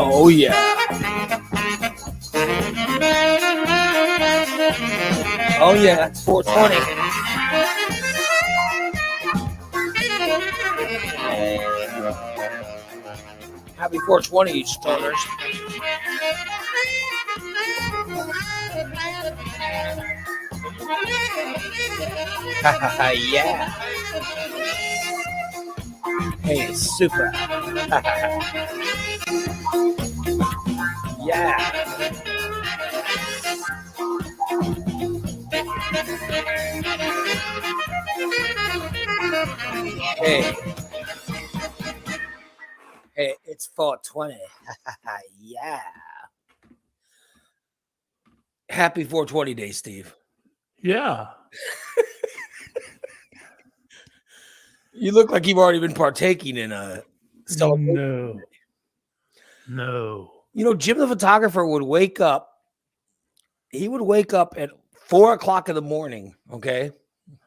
Oh yeah. Oh yeah, it's 420. Happy 420, you stoners. Yeah. Hey, super. Yeah. Hey. Hey, it's 420. Yeah. Happy 420 day, Steve. Yeah. You look like you've already been partaking in a celebration. No. You know, Jim the photographer would wake up. He would wake up at 4 o'clock in the morning. Okay.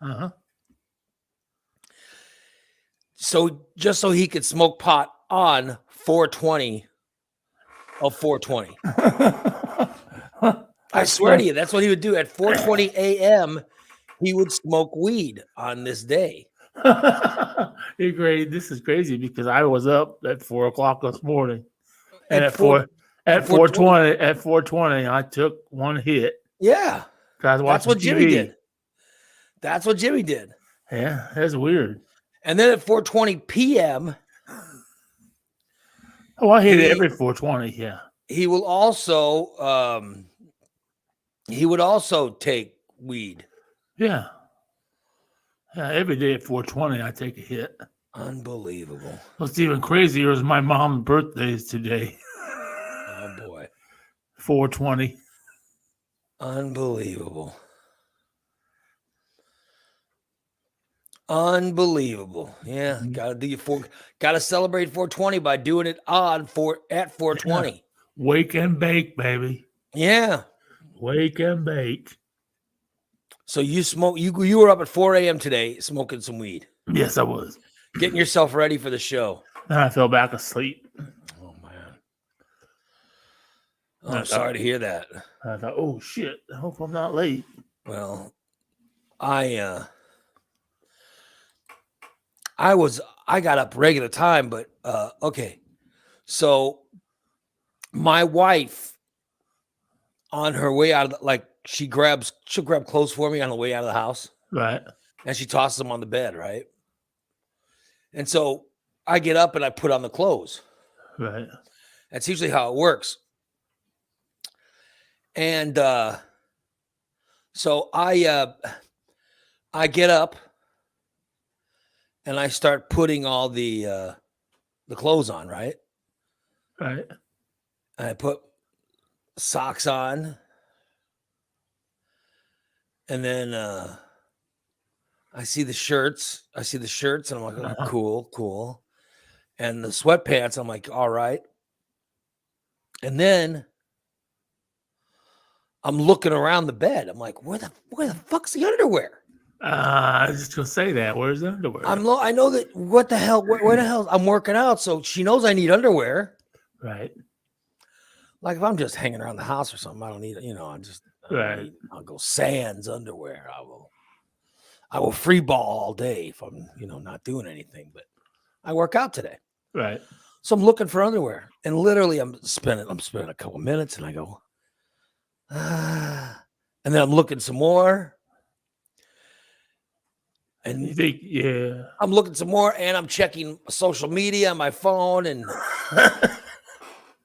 Uh-huh. So just so he could smoke pot on 420 of 420. I swear to you, that's what he would do at 4:20 a.m. He would smoke weed on this day. You're great. This is crazy because I was up at 4 o'clock this morning, and at 4:20, I took one hit. Yeah, that's what Jimmy did. That's what Jimmy did. Yeah, that's weird. And then at 4:20 p.m. Oh, I hit it every 4:20. Yeah. He will also he would also take weed. Yeah. Yeah, every day at 4:20 I take a hit. Unbelievable. What's even crazier is my mom's birthday is today. Oh boy. 4:20. Unbelievable. Unbelievable. Yeah, gotta celebrate 420 by doing it at 420. Yeah. Wake and bake, baby. Yeah. Wake and bake. So you were up at 4 a.m. today smoking some weed. Yes, I was. Getting yourself ready for the show. Then I fell back asleep. Oh man. Oh, I'm sorry to hear that. I thought, oh shit, I hope I'm not late. Well, I got up regular time, but okay. So my wife on her way out of she'll grab clothes for me on the way out of the house. Right. And she tosses them on the bed, right? And so I get up and I put on the clothes. Right. That's usually how it works. And so I get up and I start putting all the clothes on, right? Right. And I put socks on. And then I see the shirts. And I'm like, oh, cool. And the sweatpants, I'm like, all right. And then I'm looking around the bed. I'm like, where the fuck's the underwear? I was just gonna say that. Where's the underwear? I know that. What the hell? Where the hell? I'm working out, so she knows I need underwear. Right. Like if I'm just hanging around the house or something, I don't need. I'll go sans underwear. I will free ball all day if I'm not doing anything. But I work out today. Right. So I'm looking for underwear, and literally I'm spending a couple minutes, and I go, and then I'm looking some more. And you think, yeah, I'm looking some more, and I'm checking social media on my phone, and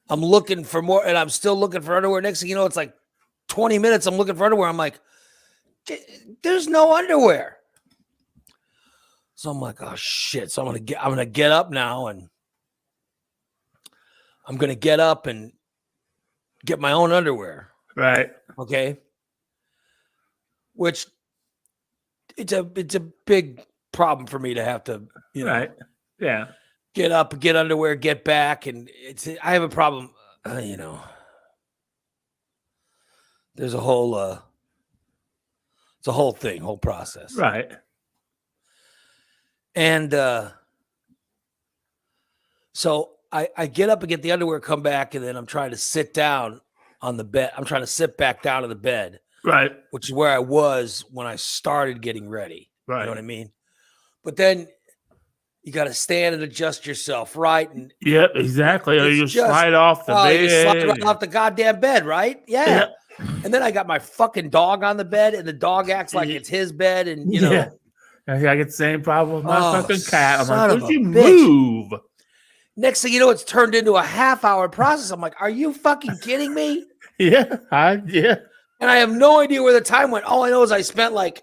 I'm looking for more, and I'm still looking for underwear. Next thing you know, it's like 20 minutes. I'm looking for underwear. I'm like, there's no underwear. So I'm like, oh shit. So I'm gonna get up now, and I'm gonna get up and get my own underwear. Right. Okay. Which it's a big problem for me to have to, Right. Yeah. get up, get underwear, get back, and I have a problem. There's a whole it's a whole thing, whole process, Right. and so I get up and get the underwear, come back, and then I'm trying to sit down on the bed. I'm trying to sit back down to the bed, Right. which is where I was when I started getting ready. Right. You know what I mean? But then you got to stand and adjust yourself, right? And Yep, exactly. Or it's you just- slide off the bed. you slide right off the goddamn bed, right? Yeah. Yep. And then I got my fucking dog on the bed, and the dog acts like it's his bed, and you know. Yeah. I get the same problem with my Oh, fucking cat. I'm son like, of would a you bitch. move? Next thing you know, it's turned into a half-hour process. I'm like, are you fucking kidding me? Yeah. And I have no idea where the time went. All I know is I spent like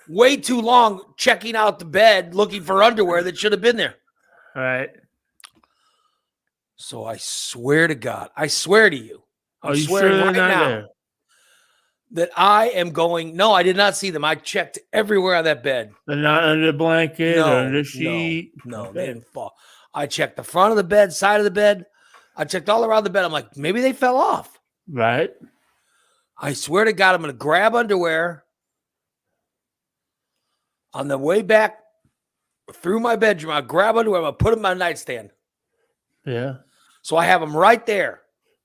way too long checking out the bed, looking for underwear that should have been there. Right. So I swear to God, I swear to you, Are I'm you swearing sure they're right not now there? that I am going. No, I did not see them. I checked everywhere on that bed. They're not under the blanket or under the sheet. No, they didn't fall. I checked the front of the bed, side of the bed. I checked all around the bed. I'm like, maybe they fell off. Right. I swear to God, I'm going to grab underwear on the way back through my bedroom. I'll grab underwear. I'm going to put them on my nightstand. Yeah. So I have them right there.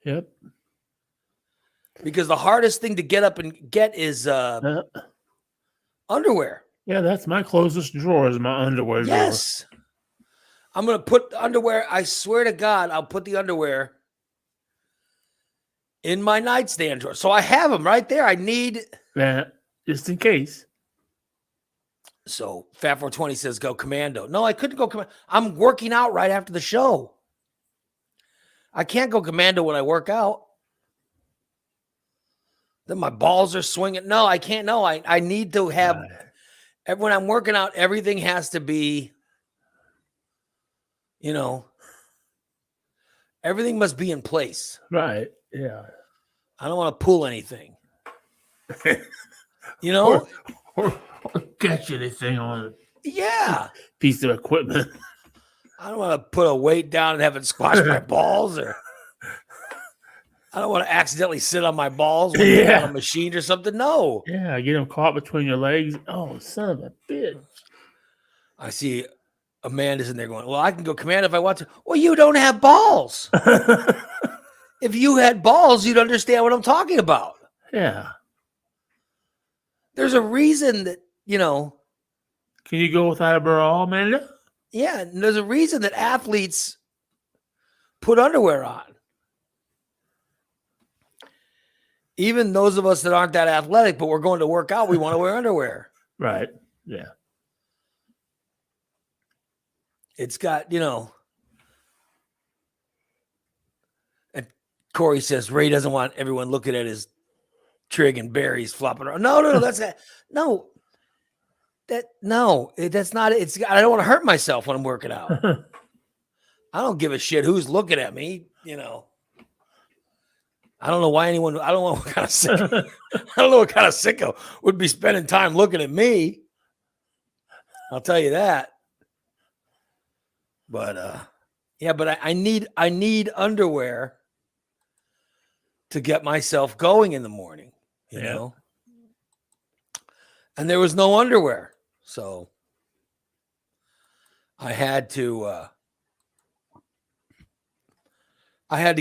Yep. Because the hardest thing to get up and get is underwear. Yeah, that's my closest drawer is my underwear drawer. Yes. I'm going to put the underwear. I swear to God, I'll put the underwear in my nightstand drawer. So I have them right there. I need. Yeah, just in case. So Fat 420 says go commando. No, I couldn't go commando. I'm working out right after the show. I can't go commando when I work out. Then my balls are swinging. No, I can't. No, I need to have. When I'm working out, everything has to be, everything must be in place. Right. Yeah. I don't want to pull anything. Or catch anything on a yeah. piece of equipment. I don't want to put a weight down and have it squash my balls, or I don't want to accidentally sit on my balls when I'm on a machine or something. No. Yeah, get them caught between your legs. Oh, son of a bitch. I see Amanda's in there going, well, I can go command if I want to. Well, you don't have balls. If you had balls, you'd understand what I'm talking about. Yeah. There's a reason that, Can you go without a bra, Amanda? yeah, and there's a reason that athletes put underwear on. Even those of us that aren't that athletic, but we're going to work out, we want to wear underwear. Right. Yeah. It's got, and Corey says Ray doesn't want everyone looking at his trig and berries flopping around. No, that's no. That's not it. I don't want to hurt myself when I'm working out. I don't give a shit who's looking at me, I don't know why anyone. I don't know what kind of sicko. I don't know what kind of sicko would be spending time looking at me. I'll tell you that. But but I need underwear to get myself going in the morning. You know, and there was no underwear, so I had to. Get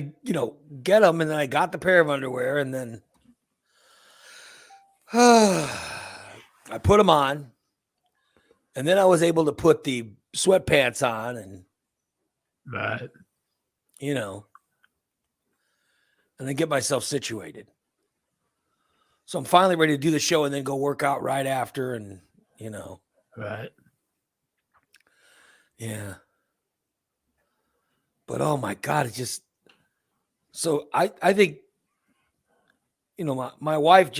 them, and then I got the pair of underwear, and then I put them on, and then I was able to put the sweatpants on, and right, and then get myself situated. So I'm finally ready to do the show and then go work out right after, and right, yeah. But oh my God, it just. So I think, my wife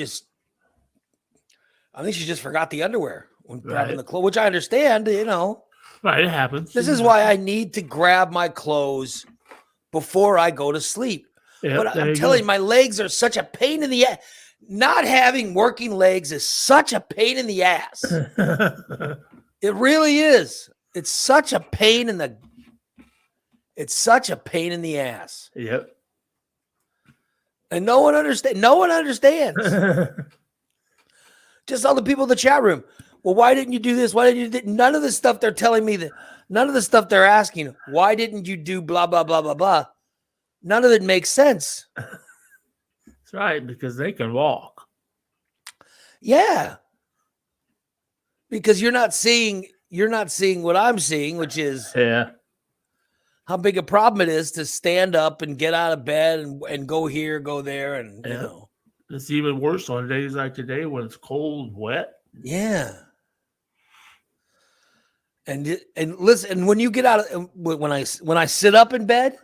I think she just forgot the underwear when grabbing the clothes, which I understand, Right, it happens. This is why I need to grab my clothes before I go to sleip. Yep, but I'm telling you, my legs are such a pain in the ass. Not having working legs is such a pain in the ass. It really is. It's such a pain in the It's such a pain in the ass. Yep. And no one understands. Just all the people in the chat room. Well, why didn't you do this? Why didn't you do none of the stuff they're telling me that none of the stuff they're asking, why didn't you do blah blah blah blah blah? None of it makes sense. That's right, because they can walk. Yeah. Because you're not seeing what I'm seeing, which is how big a problem it is to stand up and get out of bed and go here, go there, and you know. It's even worse on days like today when it's cold, wet. Yeah. And listen, and when you get out of when I sit up in bed,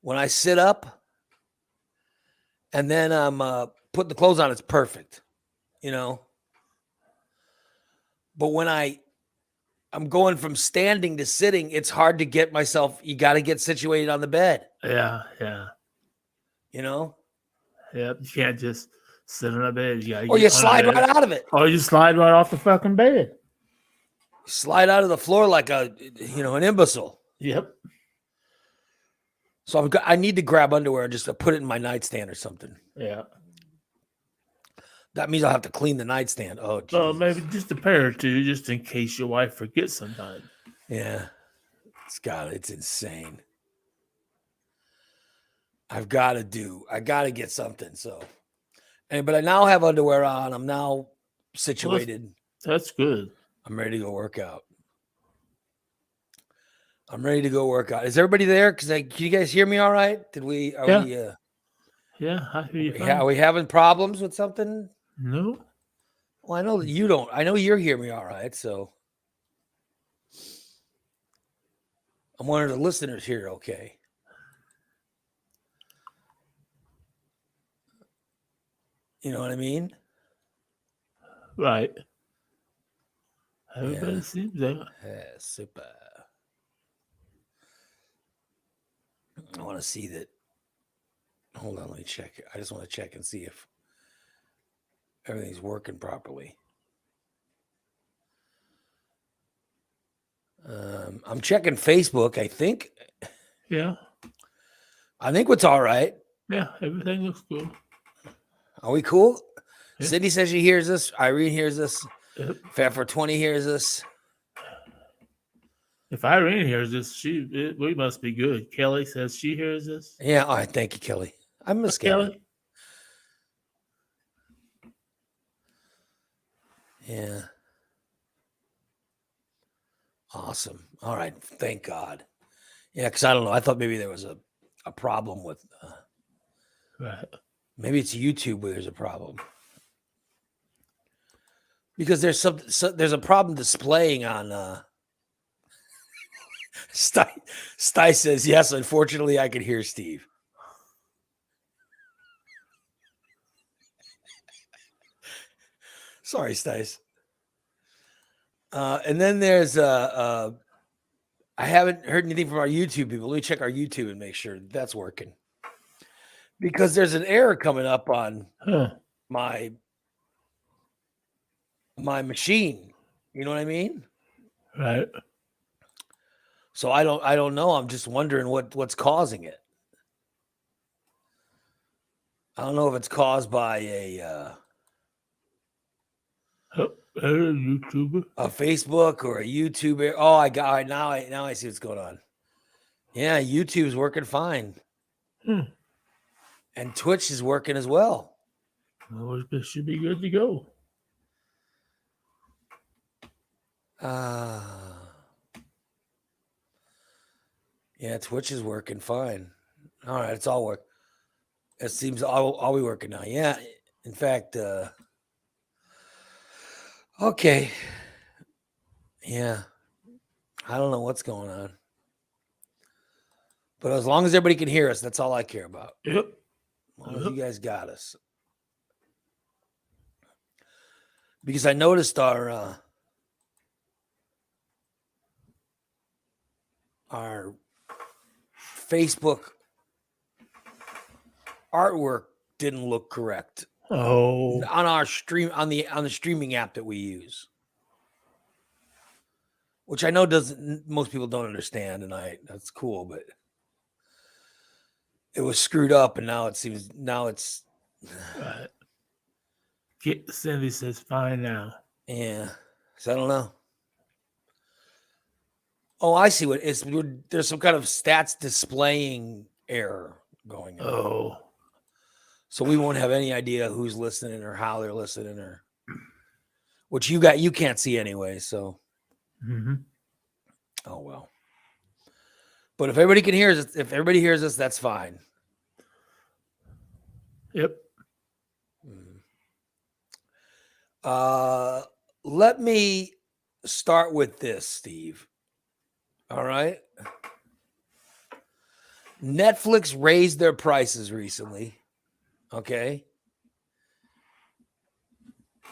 when I sit up and then I'm putting the clothes on, it's perfect, you know. But when I'm going from standing to sitting, it's hard to get myself. You got to get situated on the bed. Yeah. You know. Yeah, you can't just sit on a bed. Or you slide right out of it. Or you slide right off the fucking bed. Slide out of the floor like an imbecile. Yep. So I need to grab underwear and just put it in my nightstand or something. Yeah. That means I'll have to clean the nightstand. Oh, geez. Well, maybe just a pair or two, just in case your wife forgets sometime. Yeah. It's insane. I got to get something. So, but I now have underwear on. I'm now situated. Well, that's good. I'm ready to go work out. Is everybody there? Because can you guys hear me all right? Yeah, I hear you. Are we having problems with something? No. Well, I know that you don't. I know you're hearing me all right. So I'm wondering if the listeners hear okay. You know what I mean? Right. Everybody seems that. Yeah, super. I want to see that. Hold on, let me check. I just want to check and see if everything's working properly. I'm checking Facebook. I think. Yeah. I think it's all right. Yeah, everything looks good. Are we cool? Yeah. Sydney says she hears us. Irene hears us. Yep. Fat for 20 hears us. If Irene hears this, we must be good. Kelly says she hears us. Yeah. All right. Thank you, Kelly. I miss Kelly. Yeah. Awesome. All right. Thank God. Yeah, because I don't know. I thought maybe there was a problem with. Right. Maybe it's YouTube where there's a problem. Because there's a problem displaying on. Sty says yes. Unfortunately, I could hear Steve. Sorry, Stice. And then there's I haven't heard anything from our YouTube people. Let me check our YouTube and make sure that's working. Because there's an error coming up on my machine. You know what I mean? Right. So I don't know. I'm just wondering what's causing it. I don't know if it's caused by a YouTuber, a Facebook or a YouTuber. Oh, I got it. Now I see what's going on. Yeah, YouTube's working fine. And Twitch is working as well. Well, this should be good to go. Yeah, Twitch is working fine. All right, it's all work. It seems all we working now. Yeah, in fact, okay. Yeah, I don't know what's going on, but as long as everybody can hear us, that's all I care about. Yep. As long as you guys got us, because I noticed our Facebook artwork didn't look correct. Oh, on our stream on the streaming app that we use. which I know doesn't most people don't understand, and that's cool, but it was screwed up, and now it's Right. Cindy says fine now. yeah. So I don't know. Oh, I see what it's. There's some kind of stats displaying error going on. Oh, So we won't have any idea who's listening or how they're listening, or which you can't see anyway. So, oh well. But if everybody can hear us, if everybody hears us, that's fine. Yep. Let me start with this, Steve. All right. Netflix raised their prices recently. Okay.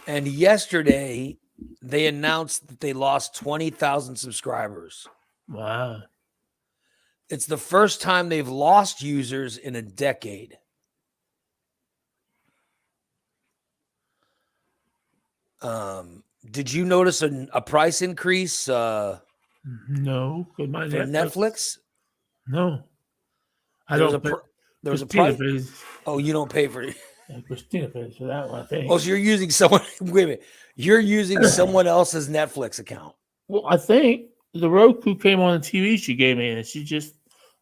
And yesterday they announced that they lost 20,000 subscribers. Wow. It's the first time they've lost users in a decade. Did you notice a price increase No, for Netflix? No, There was a price. Oh, you don't pay for it. Christina pays for that one, I think. Oh, so you're using someone. Wait a minute. You're using someone else's Netflix account. Well, I think the Roku came on the TV she gave me, and she just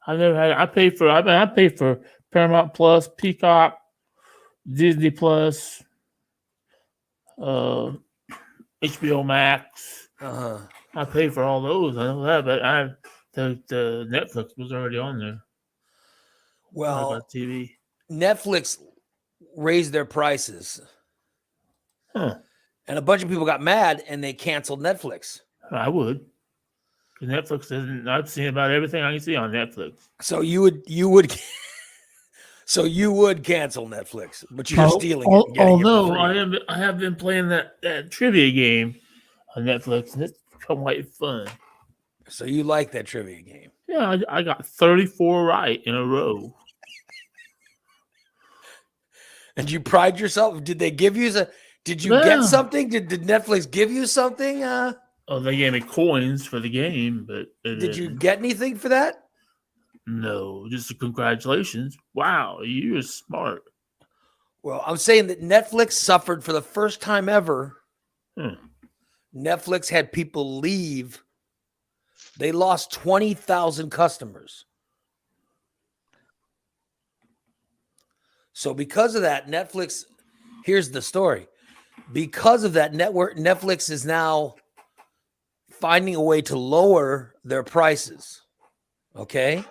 I never had. I pay for Paramount Plus, Peacock, Disney Plus, HBO Max. I pay for all those. I know that, but the Netflix was already on there. Well, TV. Netflix raised their prices, Huh. and a bunch of people got mad, and they canceled Netflix. I would. Netflix isn't. I've seen about everything I can see on Netflix. So you would cancel Netflix, but you're stealing it. Although I have been playing that trivia game on Netflix, and it's quite fun. So you like that trivia game? Yeah, I got 34 right in a row. And you pride yourself? Did they give you Did you get something? Did Netflix give you something? Oh, they gave me coins for the game, but did you get anything for that? No, just a congratulations. Wow, you're smart. Well, I'm saying that Netflix suffered for the first time ever. Netflix had people leave. They lost 20,000 customers. So because of that, Netflix, here's the story. Because of that, Netflix is now finding a way to lower their prices. Okay?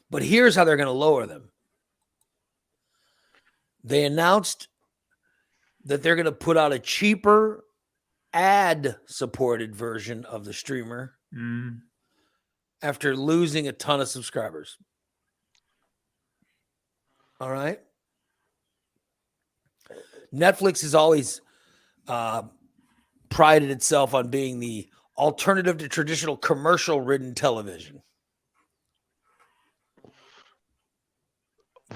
But here's how they're going to lower them. They announced that they're going to put out a cheaper ad-supported version of the streamer after losing a ton of subscribers. All right? Netflix has always prided itself on being the alternative to traditional commercial-ridden television.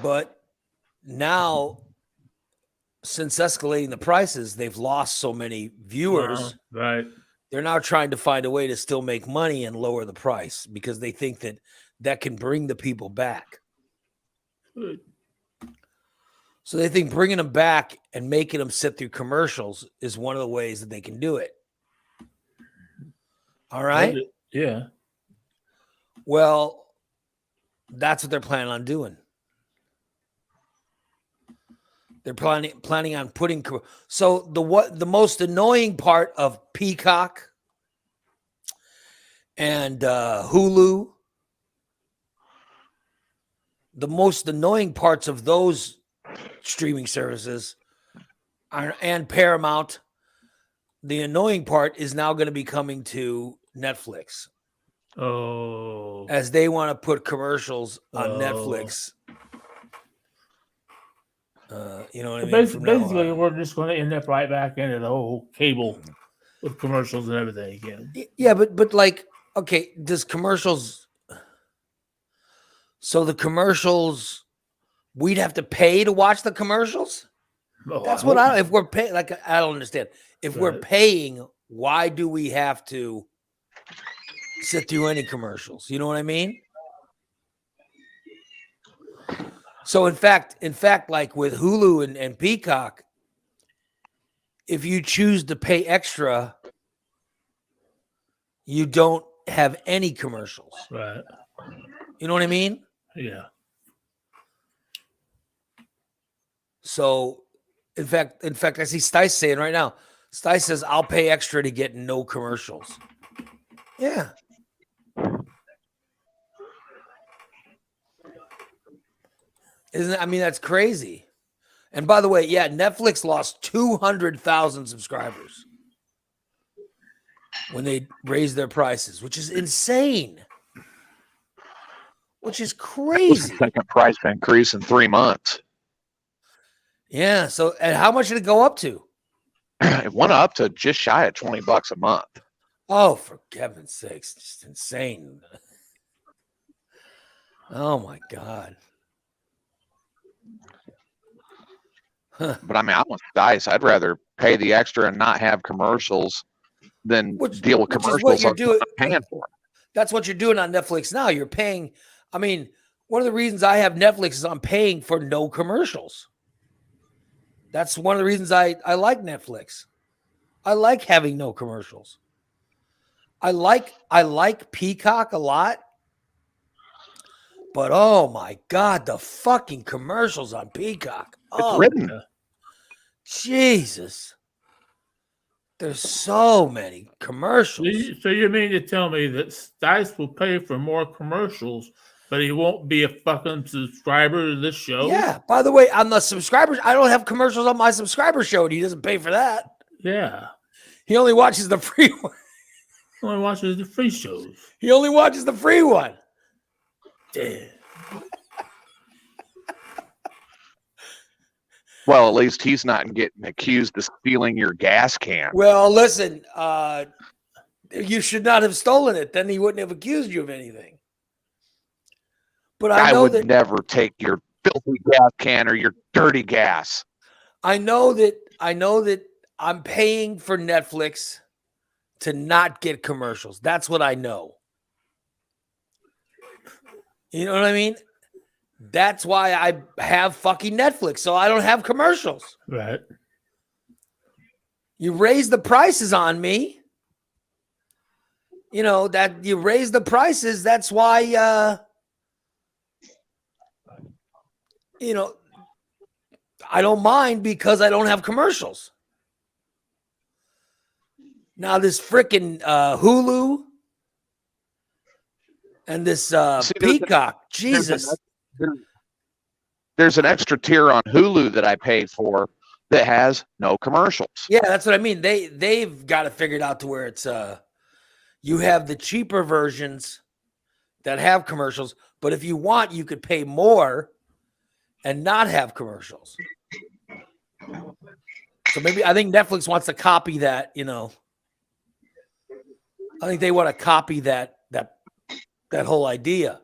But now, since escalating the prices, they've lost so many viewers. Right. They're now trying to find a way to still make money and lower the price because they think that can bring the people back. Good. So they think bringing them back and making them sit through commercials is one of the ways that they can do it. All right? Yeah. Well, that's what they're planning on doing. They're planning on putting. So the most annoying part of Peacock and Hulu, the most annoying parts of those streaming services and Paramount, the annoying part is now going to be coming to Netflix. Oh. As they want to put commercials on Netflix. You know what I mean? Basically, we're just going to end up right back into the whole cable with commercials and everything again. Yeah, but like, okay, does commercials? So the commercials, we'd have to pay to watch the commercials. Oh, That's what if we're paying. Like, I don't understand. If we're paying Why do we have to sit through any commercials? You know what I mean? So in fact, like with Hulu and Peacock, if you choose to pay extra, you don't have any commercials. Right. You know what I mean? Yeah. So in fact, I see Stice saying right now, Stice says, I'll pay extra to get no commercials. Yeah. Isn't it? I mean, that's crazy. And by the way, yeah, Netflix lost 200,000 subscribers when they raised their prices, which is insane. Which is That was crazy. the second price increase in 3 months. Yeah. So, and how much did it go up to? It went up to just shy of $20 a month. Oh, for heaven's sakes, just insane. Oh my God. Huh. But I mean, I'm with Dice. I'd rather pay the extra and not have commercials than deal with Which is commercials. what you're I'm doing. paying for. That's what you're doing on Netflix now. You're paying. I mean, one of the reasons I have Netflix is I'm paying for no commercials. That's one of the reasons I like Netflix. I like having no commercials. I like Peacock a lot. But oh my God, the fucking commercials on Peacock. It's Oh, written. Jesus. There's so many commercials. So you mean to tell me that Stice will pay for more commercials, but he won't be a fucking subscriber to this show? Yeah. By the way, on the subscribers, I don't have commercials on my subscriber show, and he doesn't pay for that. Yeah. He only watches the free one. He only watches the free shows. He only watches the free one. Damn. Well, at least he's not getting accused of stealing your gas can. Well, listen, you should not have stolen it. Then he wouldn't have accused you of anything. But I I know would that never take your filthy gas can or your dirty gas. I know that I'm paying for Netflix to not get commercials. That's what I know. You know what I mean? That's why I have fucking Netflix, so I don't have commercials. Right. You raise the prices on me. You know, that you raise the prices. That's why, you know, I don't mind because I don't have commercials. Now this freaking Hulu and this Peacock, Jesus. There's an extra tier on Hulu that I paid for that has no commercials. Yeah, that's what I mean. They've got it figured out to where it's you have the cheaper versions that have commercials, but if you want, you could pay more and not have commercials. So maybe I think Netflix wants to copy that, you know. I think they want to copy that whole idea.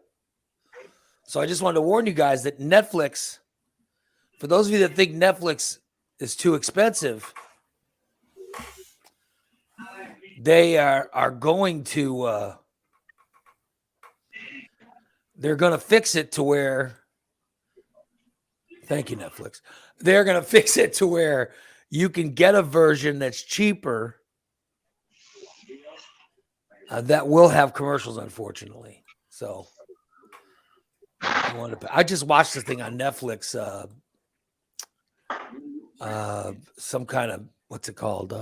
So I just wanted to warn you guys that Netflix, for those of you that think Netflix is too expensive, they are going to they're going to fix it to where, thank you, Netflix. They're going to fix it to where you can get a version that's cheaper that will have commercials, unfortunately. So I just watched this thing on Netflix. Some kind of, what's it called?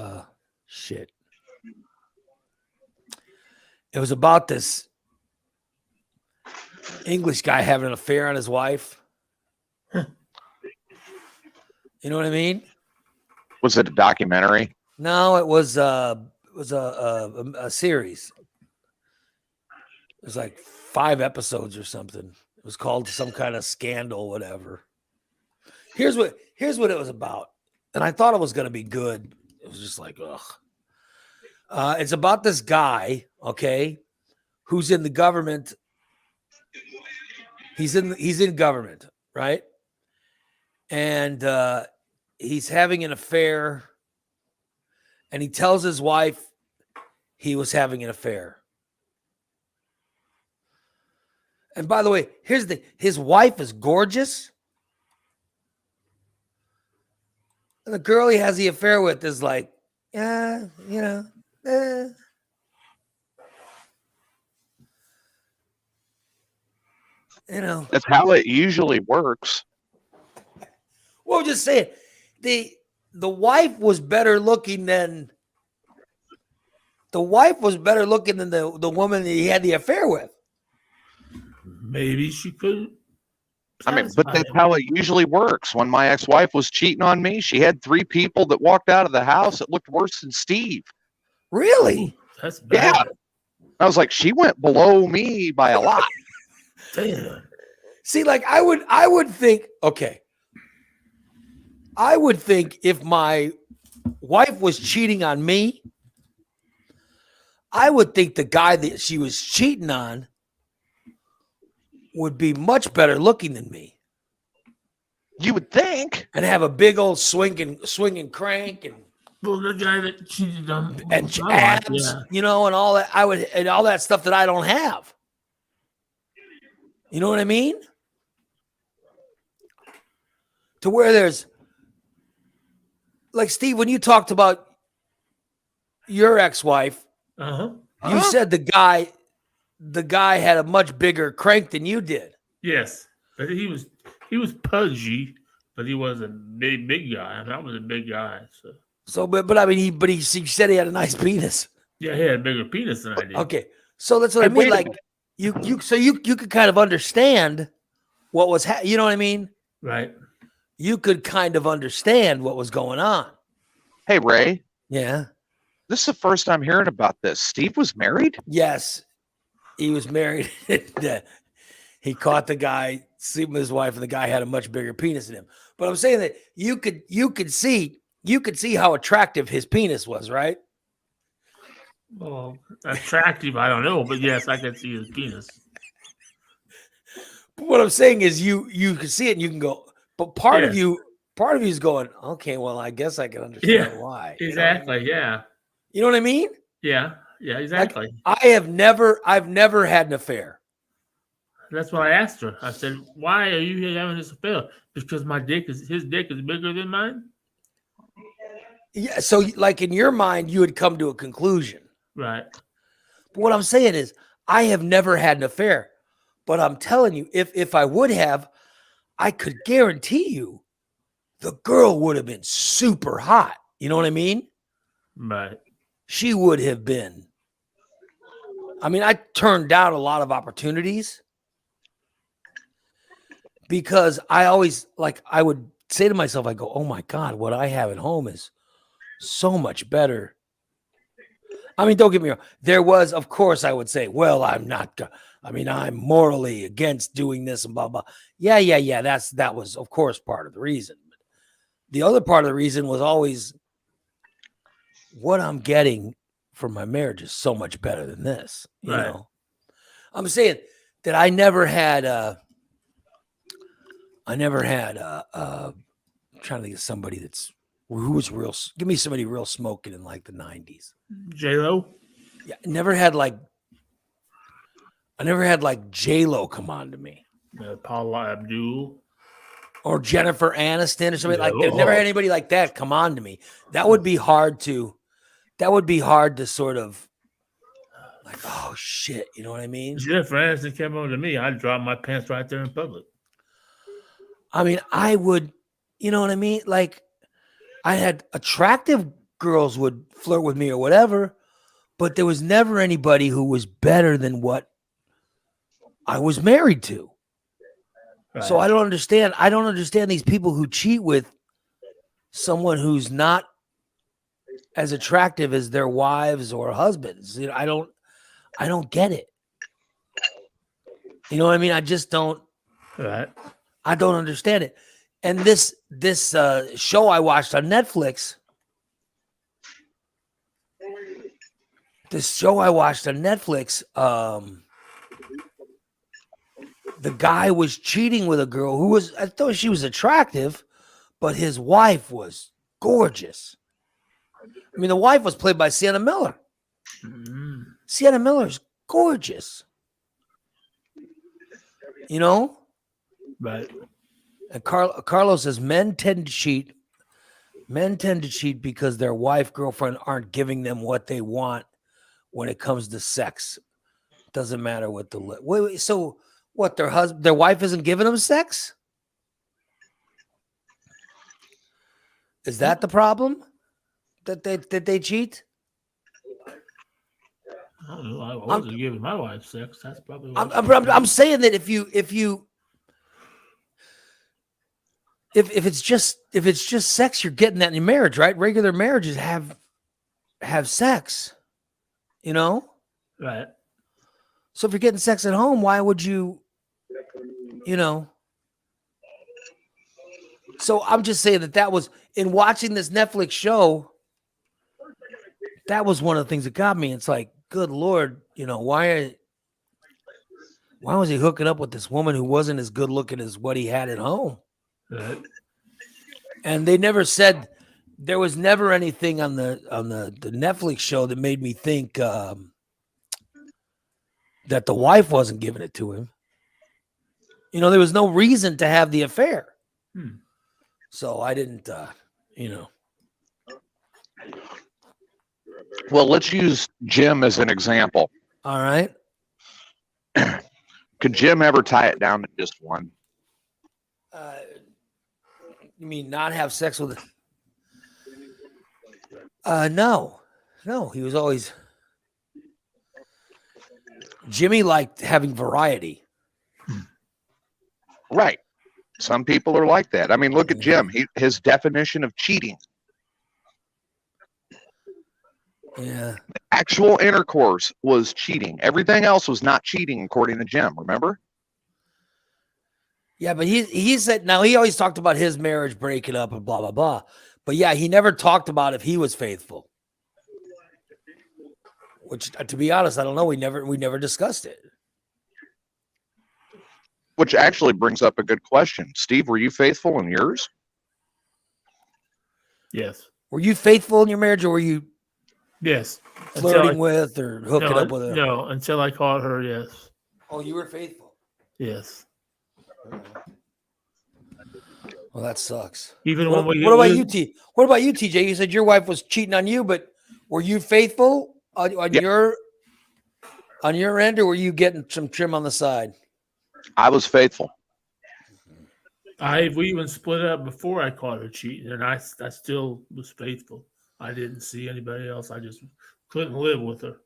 Shit. It was about this English guy having an affair on his wife. You know what I mean? Was it a documentary? No, it was a series. It was like 5 episodes or something. It was called some kind of scandal, whatever. Here's what it was about. And I thought it was going to be good. It was just like, ugh. It's about this guy, okay, who's in the government. He's in government, right? And he's having an affair. And he tells his wife he was having an affair. And by the way, his wife is gorgeous. And the girl he has the affair with is like, yeah, you know, you know. That's how it usually works. Well, I'm just saying, the wife was better looking than the woman that he had the affair with. Maybe she couldn't. I mean, but that's how it usually works. When my ex-wife was cheating on me, she had 3 people that walked out of the house. It looked worse than Steve. Really? That's bad. Yeah. I was like, she went below me by a lot. Damn. See, like I would think, okay. I would think if my wife was cheating on me, I would think the guy that she was cheating on would be much better looking than me You would think. and have a big old swinging crank and Well, the guy that cheated on abs, yeah. you know, and all that. And all that stuff that I don't have. You know what I mean? To where there's like Steve, when you talked about your ex-wife, you said the guy had a much bigger crank than you did. Yes, but he was pudgy, but he was a big guy. I mean, I was a big guy, so. But I mean, he said he had a nice penis. Yeah, he had a bigger penis than I did. Okay, so that's what I mean. wait a Like you could kind of understand what was, you know what I mean? Right. You could kind of understand what was going on. Hey, Ray, Yeah. this is the first time hearing about this. Steve was married? Yes, he was married. He caught the guy sleeping with his wife, and the guy had a much bigger penis than him. But I'm saying that you could see how attractive his penis was, right? Well, attractive, I don't know, but yes, I can see his penis. But what I'm saying is you can see it and you can go, but part of you is going, okay, well, I guess I can understand why. Exactly. Yeah. You know what I mean? Yeah. Yeah. Exactly. I've never had an affair. That's what I asked her. I said, "Why are you having this affair? Because his dick is bigger than mine." Yeah. So like in your mind, you would come to a conclusion. Right. But what I'm saying is I have never had an affair, but I'm telling you, if I would have, I could guarantee you the girl would have been super hot. You know what I mean? Right. She would have been. I mean, I turned down a lot of opportunities because I would say to myself, I go, oh my God, what I have at home is so much better. I mean, don't get me wrong. There was, of course, I would say, well, I'm morally against doing this and blah, blah. Yeah. That was, of course, part of the reason. But the other part of the reason was always what I'm getting from my marriage is so much better than this. You know, I'm saying that I never had, I'm trying to think of somebody who was real. Give me somebody real smoking in like the 90s. J-Lo? Yeah, I never had like J-Lo come on to me. Paula Abdul. Or Jennifer Aniston or something like that. Never had anybody like that come on to me. That would be hard to sort of like, oh shit, you know what I mean? Jennifer Aniston came on to me, I'd drop my pants right there in public. I mean, I would, you know what I mean? Like, I had attractive girls would flirt with me or whatever, but there was never anybody who was better than what I was married to. Right. So I don't understand these people who cheat with someone who's not as attractive as their wives or husbands. You know, I don't get it. You know what I mean? I just don't. Right. I don't understand it. And this show I watched on Netflix. The guy was cheating with a girl who I thought she was attractive, but his wife was gorgeous. I mean, the wife was played by Sienna Miller. Mm, Sienna Miller's gorgeous. You know? right. And Carlos says men tend to cheat. Men tend to cheat because their wife, girlfriend aren't giving them what they want when it comes to sex. Doesn't matter what the wait, so what, their wife isn't giving them sex? Is that the problem? That they cheat? I don't know. I wasn't giving my wife sex. That's probably what I'm saying that if it's just sex, you're getting that in your marriage, right? Regular marriages have sex, you know? right. So if you're getting sex at home, why would you know? So I'm just saying that was in watching this Netflix show. That was one of the things that got me. It's like, good Lord, why was he hooking up with this woman who wasn't as good looking as what he had at home? Right. And they never said, there was never anything on the Netflix show that made me think that the wife wasn't giving it to him. There was no reason to have the affair. So I didn't, Well, let's use Jim as an example. All right. Could Jim ever tie it down to just one? You mean not have sex with no. He was always, Jimmy liked having variety. Right. Some people are like that. I mean, look at Jim. His definition of cheating. Yeah. Actual intercourse was cheating. Everything else was not cheating, according to Jim. Remember? Yeah, but he said, now he always talked about his marriage breaking up and blah blah blah. But yeah, he never talked about if he was faithful. Which, to be honest, I don't know. We never discussed it. Which actually brings up a good question. Steve, were you faithful in yours? Yes. Were you faithful in your marriage, or were you Yes. flirting with or hooking up with her? No, until I caught her, yes. Oh, you were faithful. Yes. Well, that sucks. Even What, when we what about you, T? What about you, TJ? You said your wife was cheating on you, but were you faithful on Yep. your end, or were you getting some trim on the side? I was faithful. we even split up before I caught her cheating, and I still was faithful. I didn't see anybody else. I just couldn't live with her.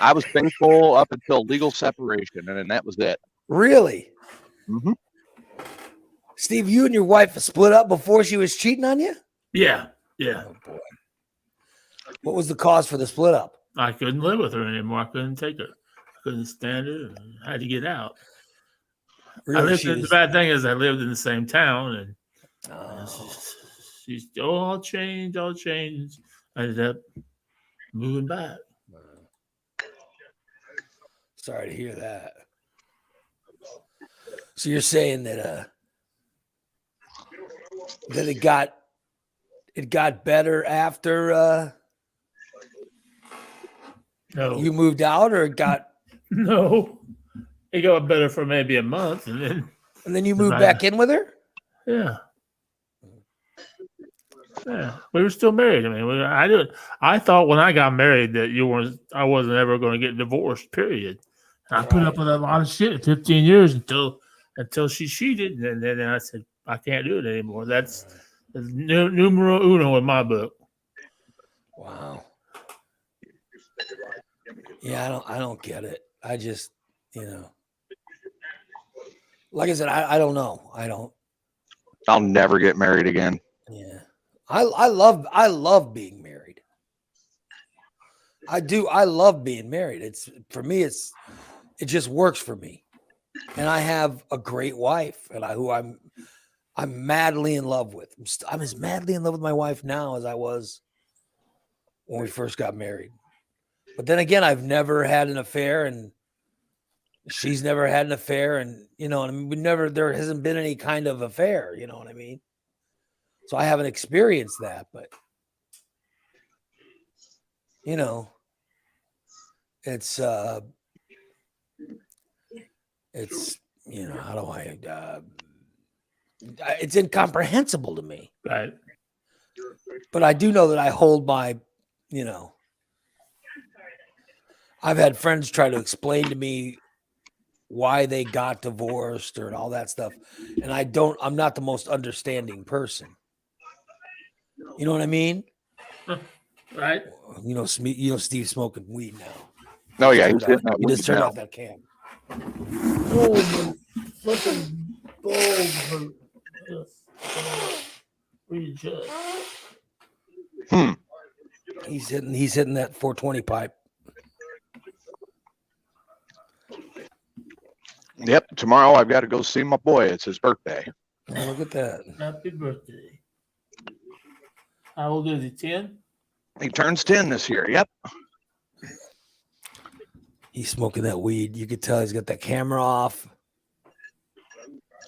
I was faithful up until legal separation, and then that was it. Really? Mm-hmm. Steve, you and your wife split up before she was cheating on you? Yeah. Yeah. Oh, boy. What was the cause for the split up? I couldn't live with her anymore. I couldn't take her. I couldn't stand her. I had to get out. Really, The bad thing is I lived in the same town, and Oh. she's I'll change. I ended up moving back. Sorry to hear that. So you're saying that it got better after No, you moved out, or it got no. It got better for maybe a month, and then you moved back in with her? yeah. Yeah, we were still married. I mean, I thought when I got married that I wasn't ever going to get divorced. Period. And I put up with a lot of shit 15 years until she cheated, and then I said I can't do it anymore. That's numero uno in my book. Wow. Yeah, I don't get it. I just, like I said, I don't know. I don't. I'll never get married again. Yeah. I love being married. I do. I love being married. It's for me. It just works for me, and I have a great wife, and who I'm madly in love with. I'm as madly in love with my wife now as I was when we first got married. But then again, I've never had an affair, and she's never had an affair, and there hasn't been any kind of affair. You know what I mean? So I haven't experienced that, but it's how do it's incomprehensible to me. Right. But I do know that I hold my, I've had friends try to explain to me why they got divorced or all that stuff. And I'm not the most understanding person. You know what I mean? Right. Steve's smoking weed now. No, yeah, He just turned off that cam. Oh, my fucking balls hurt. Really just. He's hitting that 420 pipe. Yep. Tomorrow I've got to go see my boy. It's his birthday. Oh, look at that. Happy birthday. How old is he? 10? He turns 10 this year. Yep. He's smoking that weed. You could tell he's got that camera off.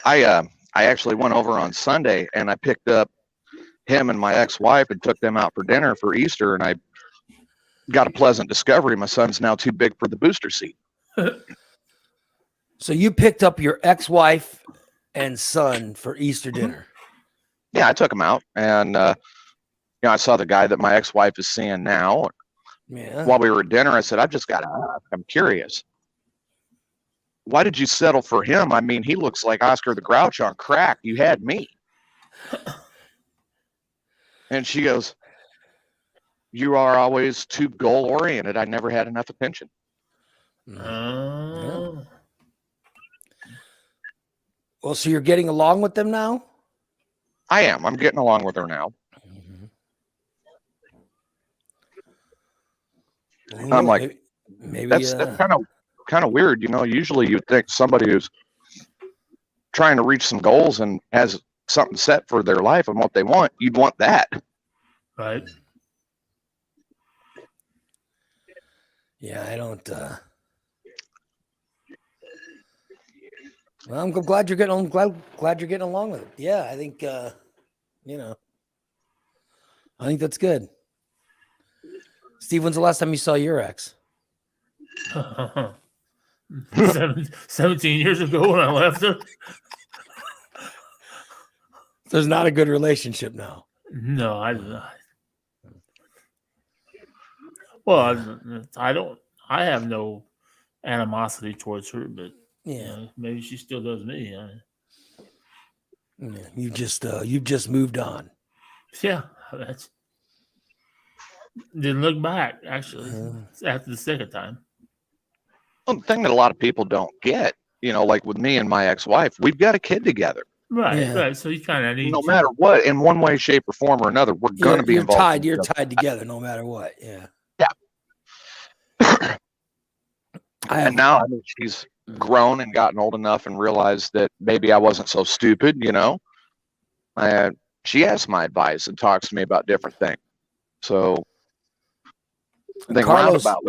I actually went over on Sunday and I picked up him and my ex-wife and took them out for dinner for Easter, and I got a pleasant discovery. My son's now too big for the booster seat. So you picked up your ex-wife and son for Easter dinner. Yeah, I took him out, and I saw the guy that my ex-wife is seeing now. Yeah. While we were at dinner, I said, I've just got to ask. I'm curious. Why did you settle for him? I mean, he looks like Oscar the Grouch on crack. You had me. And she goes, you are always too goal-oriented. I never had enough attention. Yeah. Well, so you're getting along with them now? I am. I'm getting along with her now. Well, I'm like, maybe that's kind of weird. Usually you'd think somebody who's trying to reach some goals and has something set for their life and what they want, you'd want that. Right. Yeah, I don't. Well, I'm glad you're getting. Glad you're getting along with it. Yeah, I think. I think that's good. Steve, when's the last time you saw your ex? 17 years ago when I left her. There's not a good relationship now. No, I don't. Well, I don't. I have no animosity towards her, but maybe she still does me. Yeah, you've just moved on. Yeah, that's. Didn't look back actually after the second time. Well, the thing that a lot of people don't get, like with me and my ex-wife, we've got a kid together. Right, right. So you kind of need no matter what, in one way, shape, or form or another, we're going to be involved. You're tied together no matter what. Yeah. Yeah. And now she's grown and gotten old enough and realized that maybe I wasn't so stupid, And she asks my advice and talks to me about different things. So I think roundabout,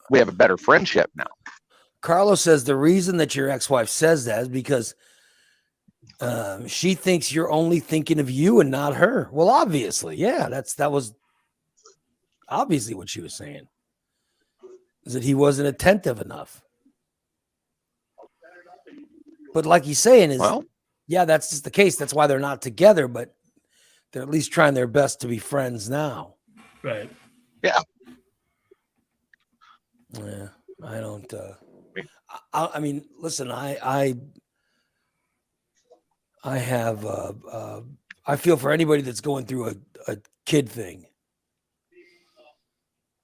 we have a better friendship now. Carlos says the reason that your ex-wife says that is because she thinks you're only thinking of you and not her. Well, obviously, yeah, that was obviously what she was saying. Is that he wasn't attentive enough. But like he's saying that's just the case. That's why they're not together, but they're at least trying their best to be friends now. Right. Yeah. Yeah. I don't I mean, listen, I have I feel for anybody that's going through a kid thing.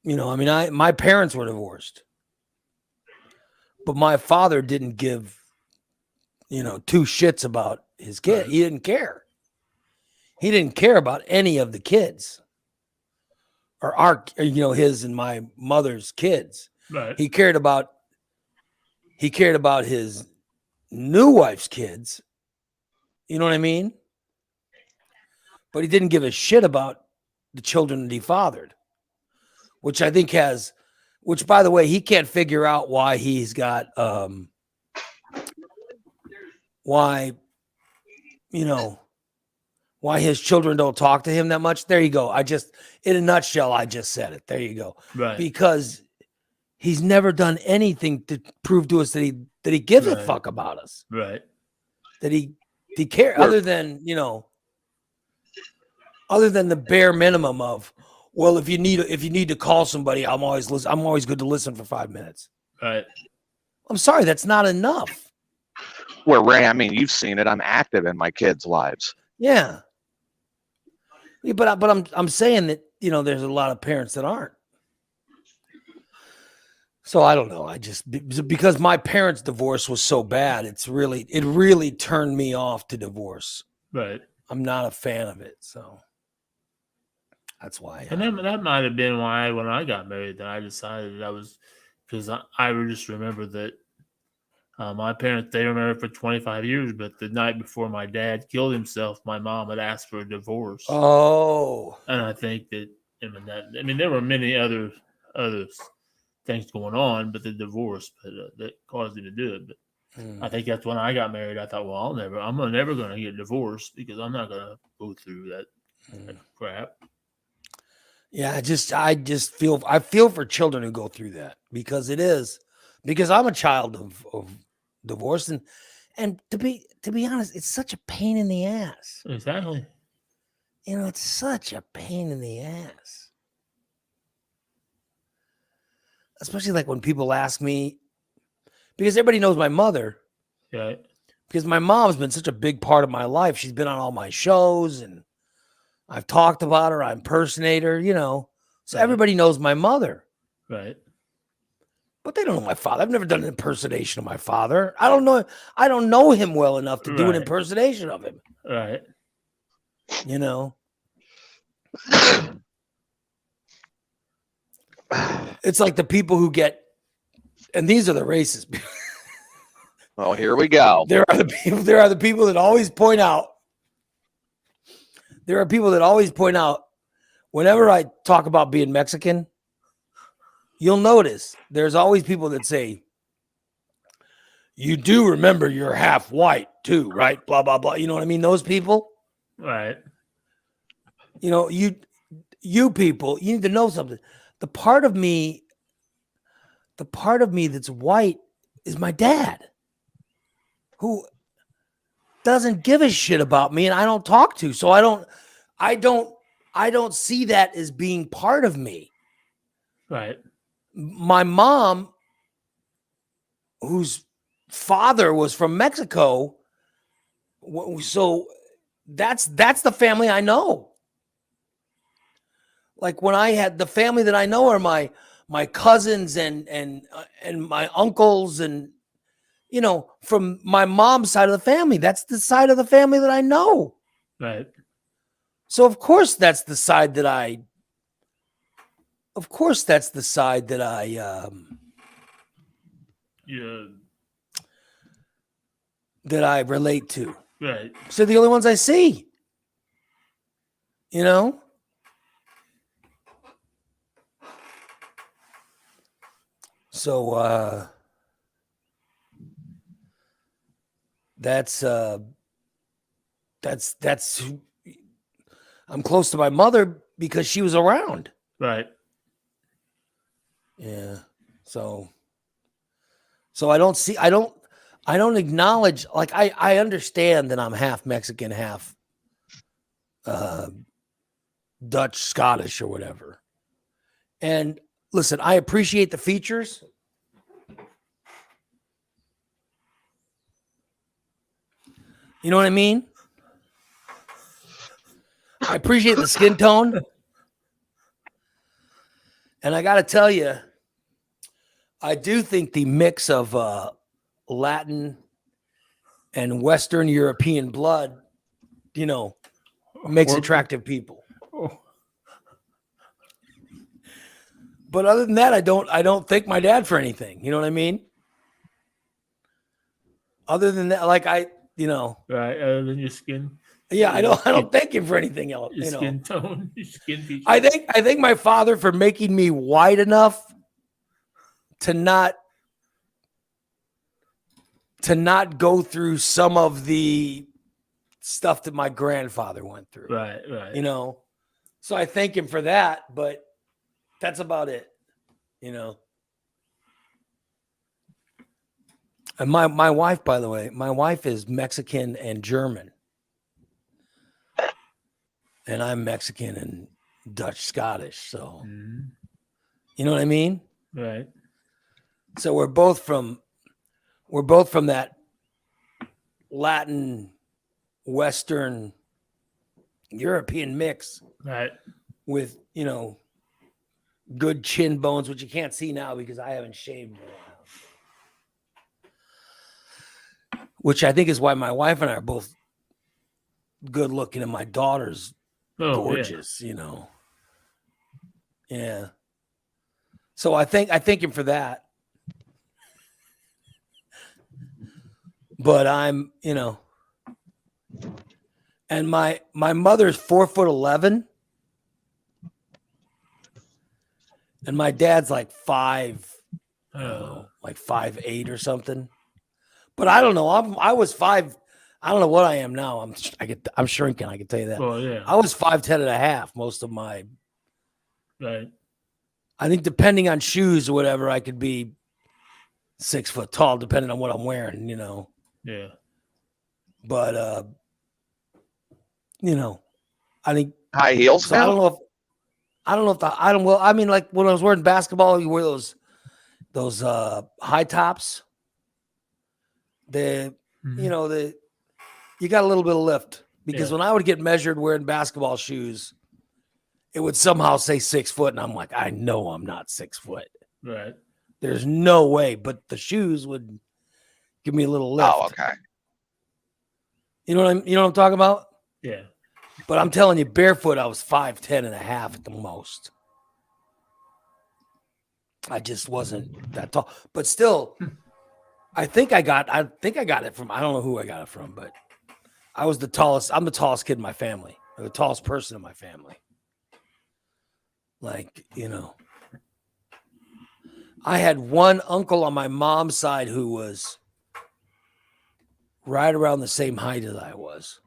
My parents were divorced, but my father didn't give, two shits about his kid. Right. He didn't care. He didn't care about any of the kids or his and my mother's kids. Right. He cared about his new wife's kids. You know what I mean? But he didn't give a shit about the children that he fathered, which I think which by the way, he can't figure out why he's got, why his children don't talk to him that much. There you go. In a nutshell, I just said it. There you go. Right. Because he's never done anything to prove to us that he gives a Right. fuck about us. Right. That he cares, We're- other than, other than the bare minimum of, well, if you need to call somebody, I'm always good to listen for 5 minutes. Right. I'm sorry, that's not enough. Where Ray, I mean, you've seen it. I'm active in my kids' lives. Yeah. Yeah, but I'm saying that, there's a lot of parents that aren't. So I don't know. I just, because my parents' divorce was so bad, it really turned me off to divorce. Right. I'm not a fan of it. So that's why. And that might have been why when I got married that I decided that I was, because I just remember that my parents, they were married for 25 years, but the night before my dad killed himself, my mom had asked for a divorce. Oh. And I think that, there were many other things going on, but the divorce that caused him to do it. But I think that's when I got married. I thought, well, I'm never going to get divorced because I'm not going to go through that crap. Yeah, I feel for children who go through that, because I'm a child of divorce, and to be honest, it's such a pain in the ass. Exactly. It's such a pain in the ass. Especially like when people ask me, because everybody knows my mother. Yeah. Because my mom's been such a big part of my life. She's been on all my shows, and I've talked about her. I impersonate her, So Right. everybody knows my mother. Right. But they don't know my father. I've never done an impersonation of my father. I don't know him well enough to do an Right. impersonation of him. Right. It's like the people who get, and these are the racist people. Oh, here we go. There are the people that always point out. There are people that always point out whenever I talk about being Mexican, you'll notice there's always people that say, you do remember you're half white too, right? Blah, blah, blah. You know what I mean? Those people, Right. you people, you need to know something. The part of me that's white is my dad, who doesn't give a shit about me, and I don't talk to. So I don't see that as being part of me. Right. My mom, whose father was from Mexico, so that's the family I know. Like when I had the family that I know are my cousins and my uncles, and from my mom's side of the family. That's the side of the family that I know. Right. So of course that's the side that I Yeah. that I relate to. Right. So the only ones I see. So that's I'm close to my mother because she was around. Right. Yeah. So I don't acknowledge, like, I understand that I'm half Mexican, half Dutch, Scottish, or whatever. And listen, I appreciate the features. You know what I mean? I appreciate the skin tone. And I got to tell you, I do think the mix of Latin and Western European blood, makes attractive people. Oh. But other than that, I don't thank my dad for anything. You know what I mean? Other than that, like Right. Other than your skin. Yeah, I don't thank him for anything else. Your skin tone. Your skin features. I think my father for making me white enough to not go through some of the stuff that my grandfather went through. Right. So I thank him for that, but that's about it. And my wife, by the way, my wife is Mexican and German. And I'm Mexican and Dutch Scottish. So, you know what I mean? Right. So we're both from that Latin, Western, European mix. Right. With, good chin bones, which you can't see now because I haven't shaved in a while. Which I think is why my wife and I are both good looking and my daughter's gorgeous, Yeah. So I thank him for that. But I'm, and my mother's 4'11", and my dad's like 5'8" or something. But I don't know. I was 5. I don't know what I am now. I'm shrinking. I can tell you that. Well, yeah. I was 5'10" and a half most of my. Right. I think depending on shoes or whatever, I could be 6 foot tall, depending on what I'm wearing. Yeah. But I think High heels. So I don't know if like when I was wearing basketball, you wear those high tops. You got a little bit of lift because when I would get measured wearing basketball shoes, it would somehow say 6 foot, and I'm like, I know I'm not 6 foot. Right. There's no way, but the shoes would give me a little lift. Oh, okay. You know what I'm talking about? Yeah. But I'm telling you, barefoot, I was 5'10" and a half at the most. I just wasn't that tall. But still, I think I got it from, I don't know who I got it from, but I was the tallest. I'm the tallest kid in my family, or the tallest person in my family. Like, I had one uncle on my mom's side who was right around the same height as I was.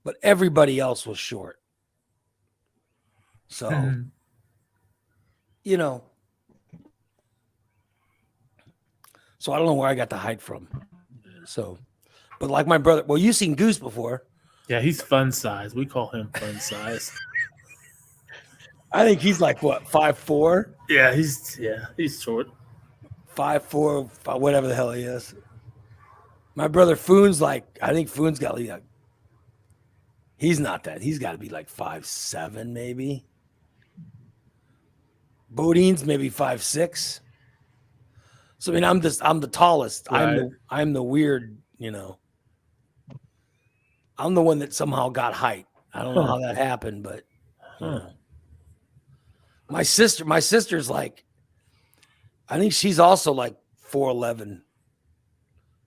But everybody else was short. So, so I don't know where I got the height from. So, but like my brother, well, you've seen Goose before. Yeah, he's fun size. We call him fun size. I think he's like what, 5'4"? Yeah, he's short. 5'4", whatever the hell he is. My brother Foon's like, I think Foon's got like, he's not that. He's got to be like 5'7", maybe. Bodine's maybe 5'6". So I mean, I'm the tallest. Right. I'm the weird, I'm the one that somehow got height. I don't know how that happened, but my sister's like, I think she's also like 4'11",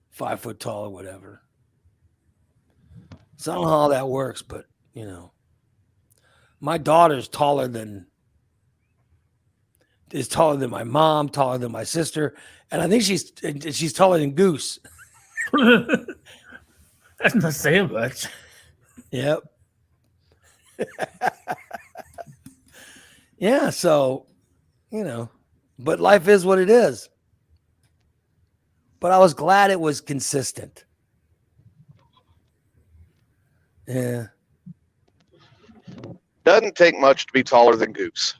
5 foot tall or whatever. So I don't know how that works, but my daughter's is taller than my mom, taller than my sister, and I think she's taller than Goose. That's not saying much. Yep. Yeah, so but life is what it is. But I was glad it was consistent. Yeah. Doesn't take much to be taller than Goose.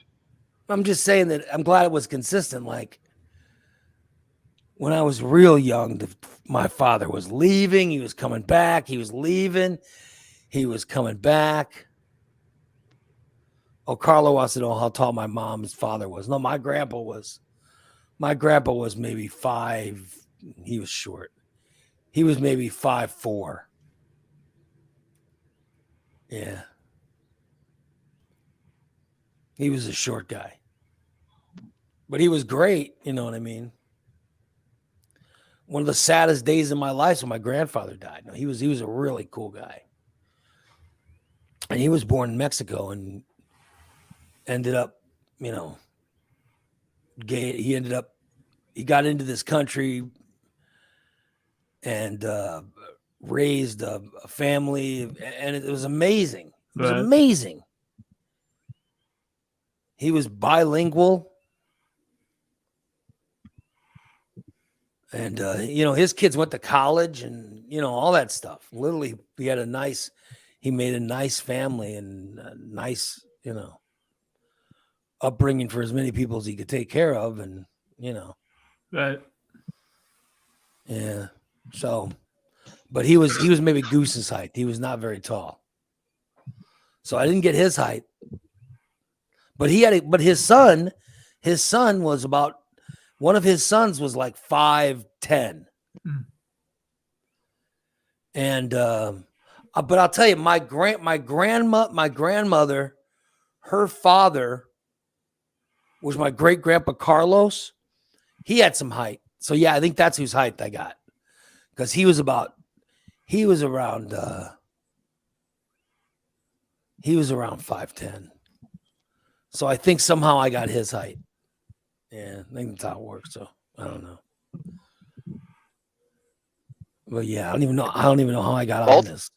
I'm just saying that I'm glad it was consistent. Like when I was real young, my father was leaving. He was coming back. He was leaving. He was coming back. Oh, Carlo wants to know how tall my mom's father was. No, my grandpa was maybe 5. He was short. He was maybe 5'4". Yeah. He was a short guy. But he was great, you know what I mean? One of the saddest days of my life was when my grandfather died. No, he was a really cool guy. And he was born in Mexico and ended up, gay. He got into this country and raised a family, and it was amazing. It was amazing. He was bilingual. And his kids went to college and all that stuff. Literally, he made a nice family and a nice, upbringing for as many people as he could take care of. And, Right. yeah. So, but he was maybe Goose's height. He was not very tall. So I didn't get his height. But his son was one of his sons was like 5'10". And but I'll tell you, my grandmother, her father was my great grandpa Carlos. He had some height. So yeah, I think that's whose height I got. Because he was around 5'10". So I think somehow I got his height. Yeah, I think that's how it works. So I don't know. But yeah, I don't even know how I got on this.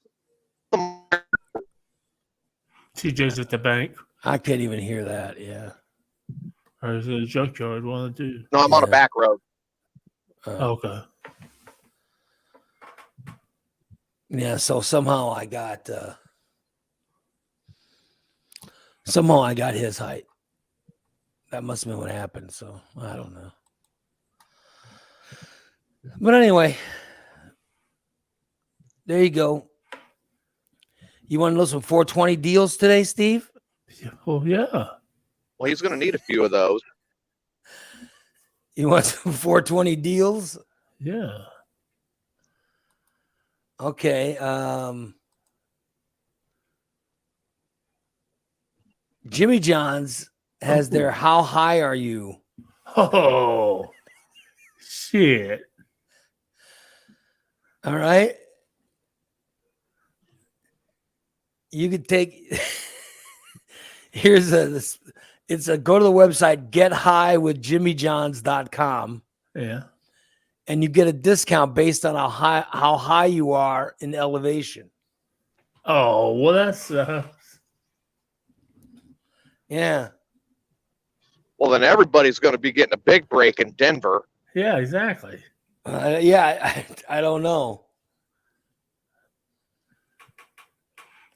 TJ's at the bank. I can't even hear that. Yeah. Or is it a junkyard? One of the two. No, I'm on a back road. Okay. Yeah, so somehow I got his height. That must have been what happened. So I don't know. But anyway, there you go. You want to know some 420 deals today, Steve? Oh yeah. Well, he's going to need a few of those. You want some 420 deals? Yeah. Okay. Jimmy John's has their "How high are you?" Oh shit. All right. You could take go to the website gethighwithjimmyjohns.com. Yeah. And you get a discount based on how high you are in elevation. Oh, well, that's yeah. Well, then everybody's going to be getting a big break in Denver. Yeah, exactly. I don't know.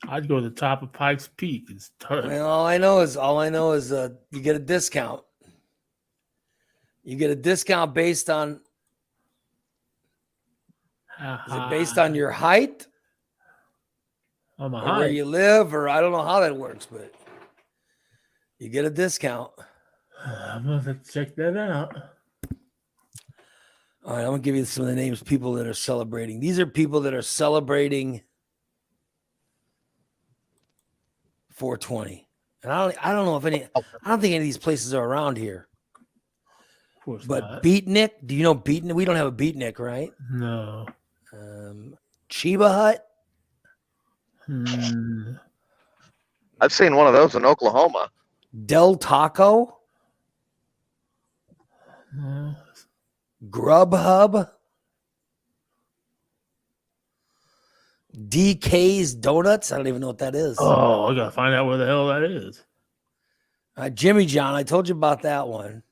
I'd go to the top of Pikes Peak and start. Well, all I know is you get a discount. You get a discount based on is it based on your height? On my or height. where you live, or I don't know how that works, but you get a discount. I'm gonna have to check that out. All right, I'm gonna give you some of the names of people that are celebrating. These are people that are celebrating 420, and I don't know if any. I don't think any of these places are around here. Of course But not. Beatnik, do you know Beatnik? We don't have a Beatnik, right? No. Chiba Hut. I've seen one of those in Oklahoma. Del Taco. Grubhub. DK's Donuts. I don't even know what that is. Oh, I gotta find out where the hell that is. Jimmy John. I told you about that one.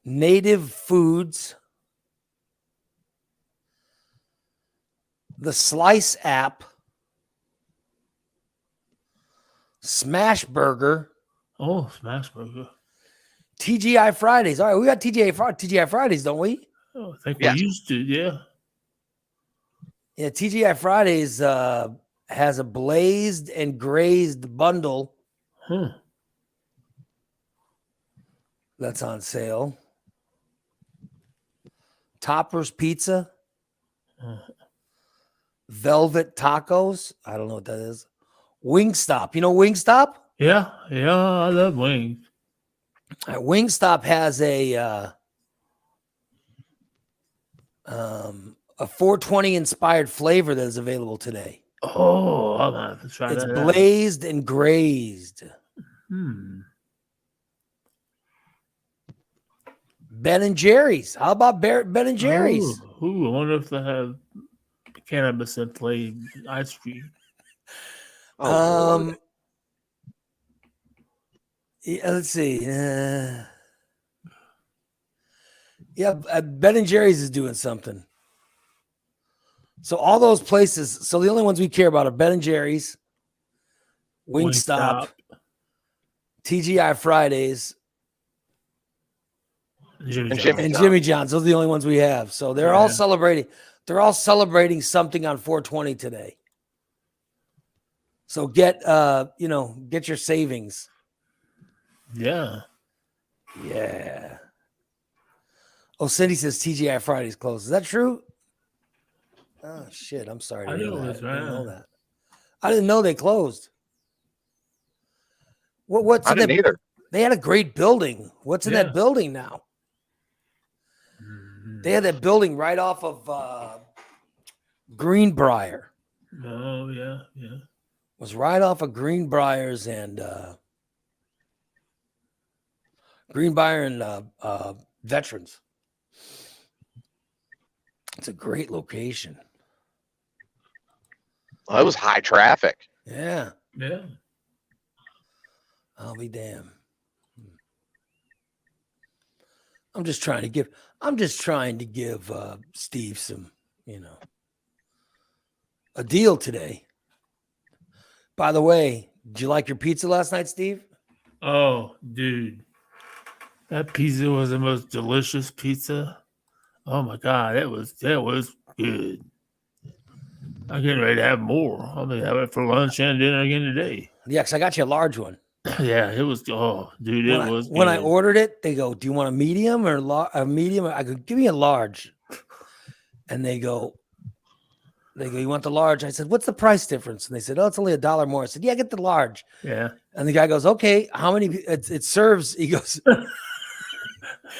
Native Foods. The Slice app. Smash Burger. Oh, Smash Burger. TGI Fridays. All right, we got TGI Fridays, don't we? Oh, I think Yeah. we used to, yeah. Yeah, TGI Fridays has a blazed and grazed bundle that's on sale. Topper's Pizza. Velvet Tacos. I don't know what that is. Wingstop. You know Wingstop? Yeah, I love wings. Wingstop has a 420 inspired flavor that is available today. Oh, I'm gonna have to try It's that. blazed and grazed. Ben and Jerry's. How about Ben and Jerry's? Ooh, I wonder if they have cannabis and flavored ice cream. Oh, Yeah, let's see. Yeah, Ben and Jerry's is doing something. So all those places. So the only ones we care about are Ben and Jerry's, Wingstop, TGI Fridays, Jimmy And John's. Jimmy and John. Jimmy John's. Those are the only ones we have. So they're all Yeah. celebrating. They're all celebrating something on 420 today. So get get your savings. Yeah. Yeah. Oh, Cindy says TGI Fridays closed. Is that true? Oh shit! I'm sorry to I hear know that. this, I didn't know man. that. I didn't know they closed. What's I in didn't that? either. They had a great building. What's in Yeah. that building now? Mhm. They had that building right off of Greenbrier. Oh yeah, yeah. Was right off of Greenbriers and Greenbrier and Veterans. It's a great location. Well, it was high traffic. Yeah, Yeah. I'll be damned. I'm just trying to give Steve some, a deal today. By the way, did you like your pizza last night, Steve? Oh, dude. That pizza was the most delicious pizza. Oh my god, that was good. I'm getting ready to have more. I'm gonna have it for lunch and dinner again today. Yeah, because I got you a large one. Yeah, it was. Oh, dude, it was. When I good. ordered it, they go, "Do you want a medium or a medium?" I go, "Give me a large." And they go, "You want the large?" I said, "What's the price difference?" And they said, "Oh, it's only $1 more." I said, "Yeah, get the large." Yeah. And the guy goes, "Okay, how many?" It serves. He goes,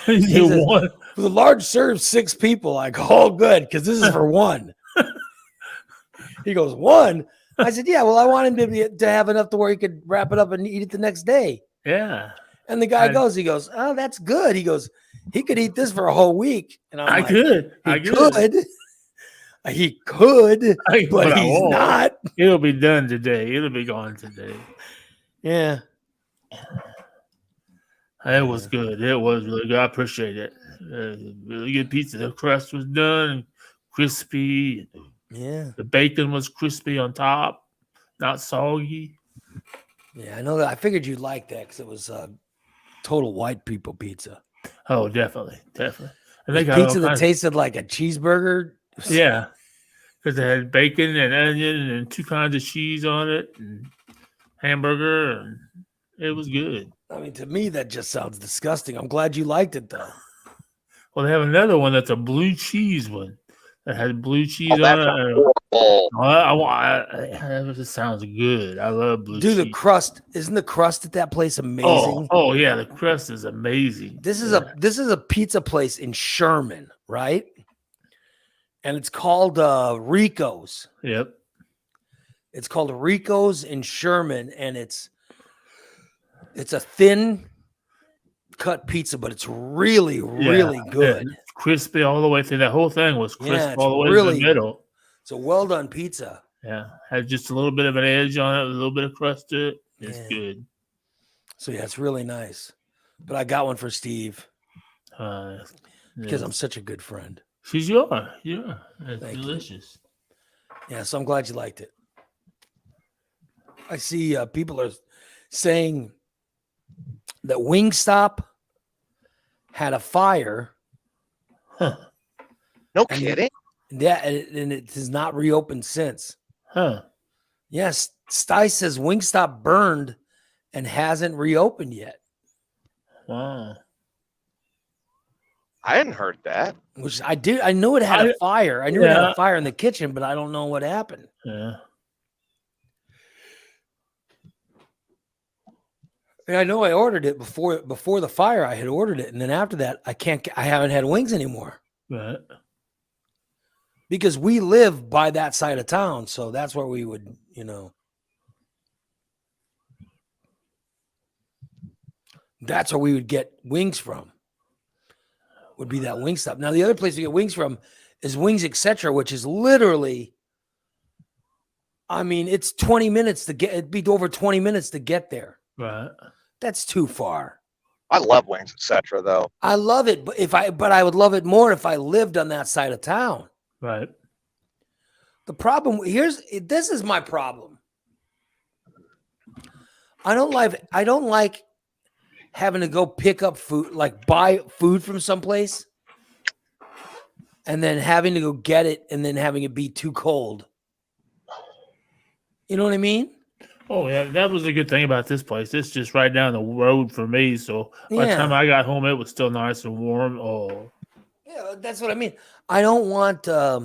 You says- won. "The large serves 6 people." I go, "Oh, good, because this is for one." He goes, "One?" I said, "Yeah, well, I want him to have enough to where he could wrap it up and eat it the next day." Yeah, And the guy I- goes, "Oh, that's good." He goes, "He could eat this for a whole week." And I'm I like, could. He I could. He could, but I he's won't. not. It'll be done today. It'll be gone today. Yeah. It was good. It was really good. I appreciate it. Really good pizza. The crust was done, crispy. Yeah. The bacon was crispy on top, not soggy. Yeah. I know that. I figured you'd like that because it was total white people pizza. Oh, definitely. And It they was got all pizza that kinds- tasted like a cheeseburger. Yeah, because they had bacon and onion and 2 kinds of cheese on it and hamburger, and it was good. I mean, to me, that just sounds disgusting. I'm glad you liked it, though. Well, they have another one that's a blue cheese one that has blue cheese Oh, on that's it. horrible. It sounds good. I love blue Dude, cheese. the crust, isn't the crust at that place amazing? Oh yeah, the crust is amazing. This is a pizza place in Sherman, right? And it's called Rico's. Yep. It's called Rico's in Sherman, and it's a thin cut pizza, but it's really, really good. Yeah, crispy all the way through. That whole thing was crisp Yeah, it's all the way to really- the middle. It's a well done pizza. Yeah, had just a little bit of an edge on it, a little bit of crust to it. It's Yeah. good. So yeah, it's really nice. But I got one for Steve because Yeah. I'm such a good friend. She's yours. Yeah, it's Thank you. delicious. Yeah, so I'm glad you liked it. I see people are saying that Wingstop had a fire. Huh? No And- kidding. And it has not reopened since. Huh? Yes, Stice says Wingstop burned and hasn't reopened yet, Wow. I hadn't heard that. which I did. I knew it had a fire. I knew it had a fire in the kitchen, but I don't know what happened. Yeah. And I know I ordered it before the fire. I had ordered it, and then after that, I haven't had wings anymore Right. because we live by that side of town, so that's where we would, that's where we would get wings from. Would be that Wingstop. Now the other place we get wings from is Wings Etc., which is literally, I mean, it's 20 minutes to get. It'd be over 20 minutes to get there. Right. That's too far. I love wings, etc. Though. I love it, but I would love it more if I lived on that side of town. Right. The problem this is my problem. I don't like having to go pick up food, like buy food from someplace, and then having to go get it and then having it be too cold. You know what I mean? Oh yeah, that was a good thing about this place. It's just right down the road for me. So by the time I got home, it was still nice and warm. Oh, yeah, that's what I mean. I don't want. I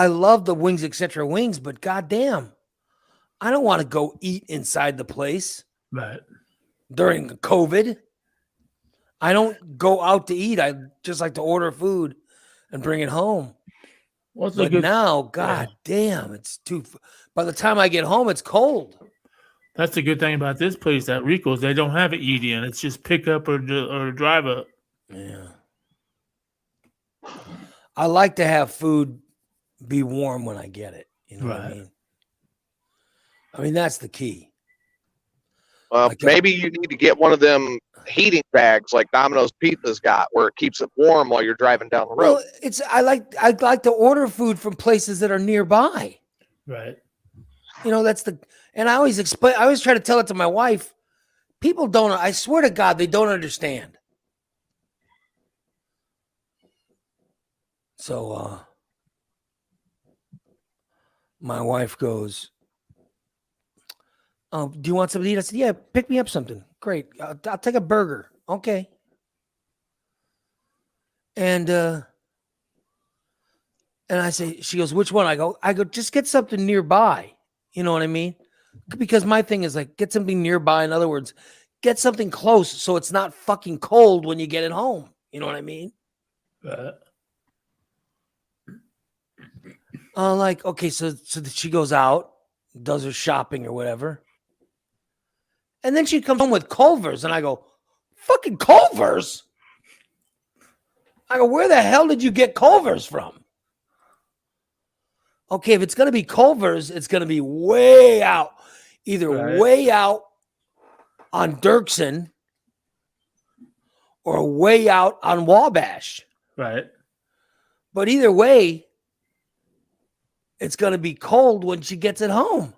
love the wings, etc. wings, but goddamn, I don't want to go eat inside the place. Right. During COVID. I don't go out to eat. I just like to order food and bring it home. But now, god damn, it's too. By the time I get home, it's cold. That's the good thing about this place at Rico's. They don't have it eat in. It's just pick up or drive up. Yeah. I like to have food be warm when I get it. You know what I mean? I mean, that's the key. Well, maybe you need to get one of them heating bags like Domino's Pizza's got, where it keeps it warm while you're driving down the road. Well, I'd like to order food from places that are nearby. Right. You know, and I always try to tell it to my wife. People don't, I swear to God, they don't understand. So, my wife goes, "Oh, do you want something to eat?" I said, "Yeah, pick me up something. Great. I'll take a burger." Okay. And I say, she goes, "Which one?" I go, just get something nearby. You know what I mean? Because my thing is like, get something nearby. In other words, get something close so it's not fucking cold when you get it home. You know what I mean? Like, okay, so she goes out, does her shopping or whatever. And then she comes home with Culver's, and I go, "Fucking Culver's?" I go, "Where the hell did you get Culver's from?" Okay, if it's going to be Culver's, it's going to be way out. Either way out on Dirksen or way out on Wabash. Right. But either way, it's going to be cold when she gets it home.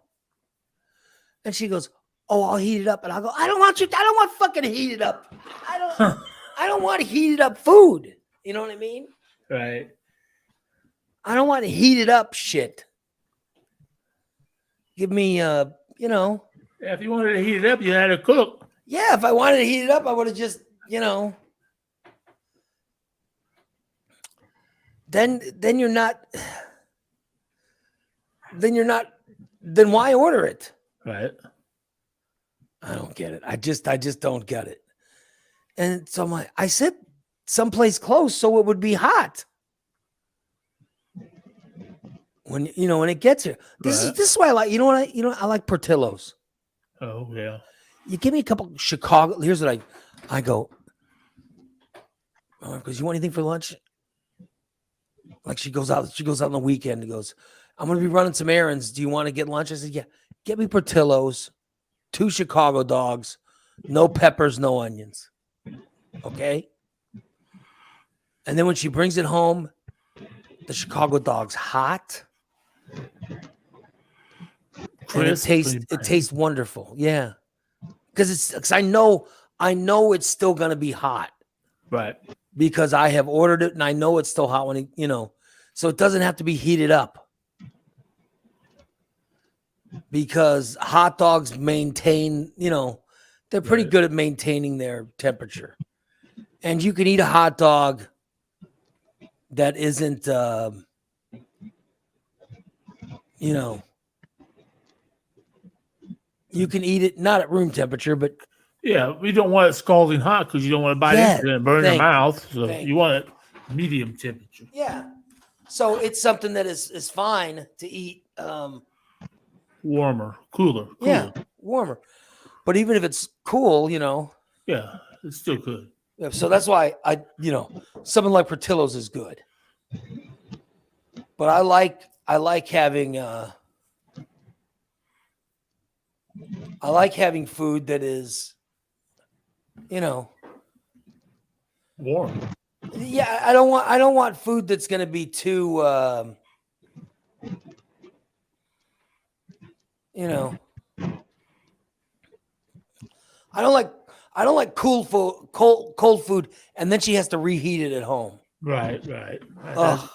And she goes, "Oh, I'll heat it up." And I'll go, I don't want fucking heated up. I don't want heated up food. You know what I mean? Right. I don't want heated up shit. Give me, Yeah, if you wanted to heat it up, you had to cook. Yeah, if I wanted to heat it up, I would have just, Then why order it? Right. I don't get it. I just don't get it. And so I said someplace close so it would be hot. When it gets here. This is why I like, I like Portillo's. Oh yeah. You give me a couple Chicago. Here's what I go. Because you want anything for lunch? Like she goes out on the weekend and goes, "I'm going to be running some errands. Do you want to get lunch?" I said, "Yeah, get me Portillo's, 2 Chicago dogs, no peppers, no onions." Okay. And then when she brings it home, the Chicago dog's hot. Crisp, and it tastes wonderful. Yeah. Because I know it's still going to be hot. Right. Because I have ordered it and I know it's still hot when so it doesn't have to be heated up. Because hot dogs maintain, they're pretty good at maintaining their temperature. And you can eat a hot dog that isn't, you can eat it not at room temperature, but yeah, we don't want it scalding hot because you don't want to bite into it and burn your mouth. So you want it medium temperature. Yeah. So it's something that is fine to eat. Warmer, cooler. Yeah, warmer. But even if it's cool, yeah, it's still good. Yeah, so that's why something like Portillo's is good. But I like having I like having food that is, Warm. yeah. I don't want food that's going to be too, I don't like cold food, and then she has to reheat it at home. Right. Ugh.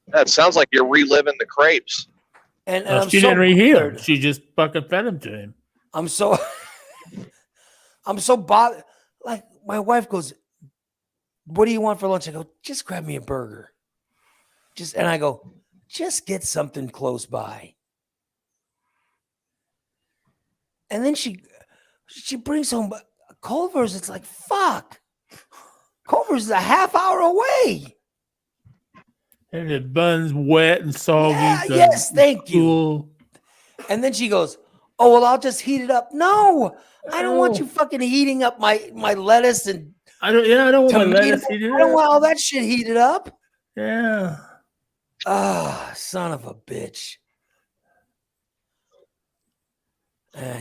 That sounds like you're reliving the crepes. And No, I'm she so didn't reheat him. bothered. She just fucking fed him to him. I'm so bothered. Like my wife goes, "What do you want for lunch?" I go, "Just grab me a burger." And I go, "Just get something close by." And then she brings home Culver's. It's like, fuck. Culver's is a half hour away. And the bun's wet and soggy. Yeah, yes, thank you. Cool. And then she goes, "Oh, well, I'll just heat it up." No, I don't want you fucking heating up my lettuce and I don't want my tomato. lettuce heated I don't up. want all that shit heated up. Yeah. Ah, son of a bitch.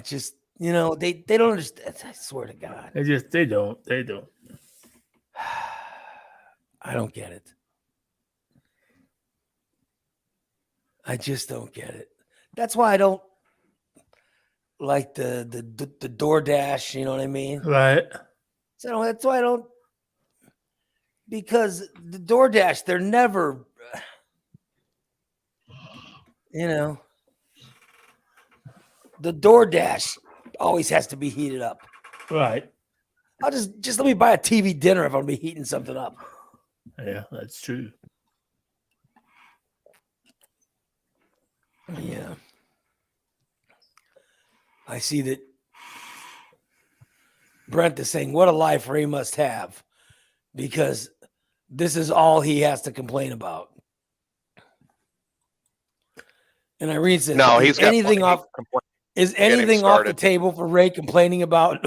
Just, they don't understand. I swear to God. They don't. I don't get it. I just don't get it. That's why I don't like the DoorDash, you know what I mean? Right. So that's why I don't, because the DoorDash, they're never, the DoorDash always has to be heated up. Right. I'll just let me buy a TV dinner if I'm gonna be heating something up. Yeah, that's true. Yeah. I see that Brent is saying, "What a life Ray must have," because this is all he has to complain about. And Irene says, No, is anything off the table for Ray complaining about?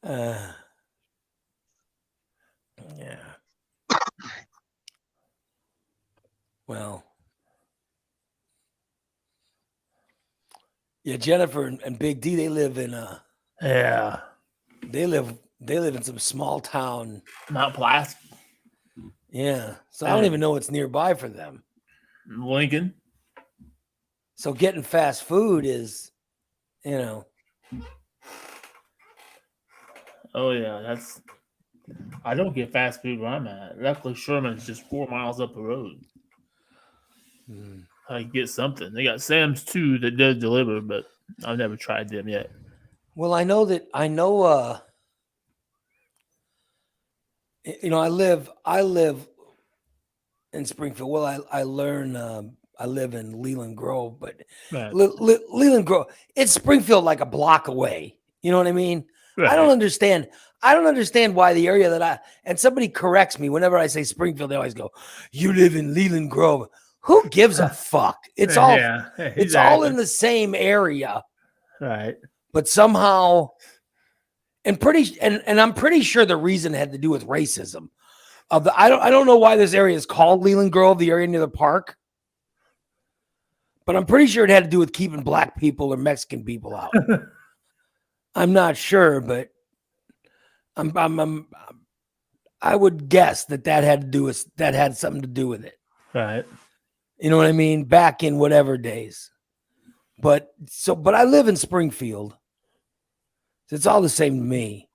Yeah. Well, yeah, Jennifer and Big D, they live in they live in some small town. Mount Placid. Yeah. So I don't even know what's nearby for them. Lincoln. So getting fast food is, Oh yeah, I don't get fast food where I'm at. Luckily Sherman's just 4 miles up the road. I can get something. They got Sam's too that does deliver, but I've never tried them yet. Well, I know I live in Springfield. Well, I live in Leland Grove, but Right. Leland Grove, it's Springfield like a block away. You know what I mean? Right. I don't understand why the area and somebody corrects me whenever I say Springfield, they always go, "You live in Leland Grove." Who gives a fuck? It's all it's all in the same area. Right. But somehow, and I'm pretty sure the reason had to do with racism. I don't know why this area is called Leland Grove, the area near the park. But I'm pretty sure it had to do with keeping black people or Mexican people out. I'm not sure, but I would guess that had something to do with it. Right. You know what I mean? Back in whatever days. But I live in Springfield. It's all the same to me.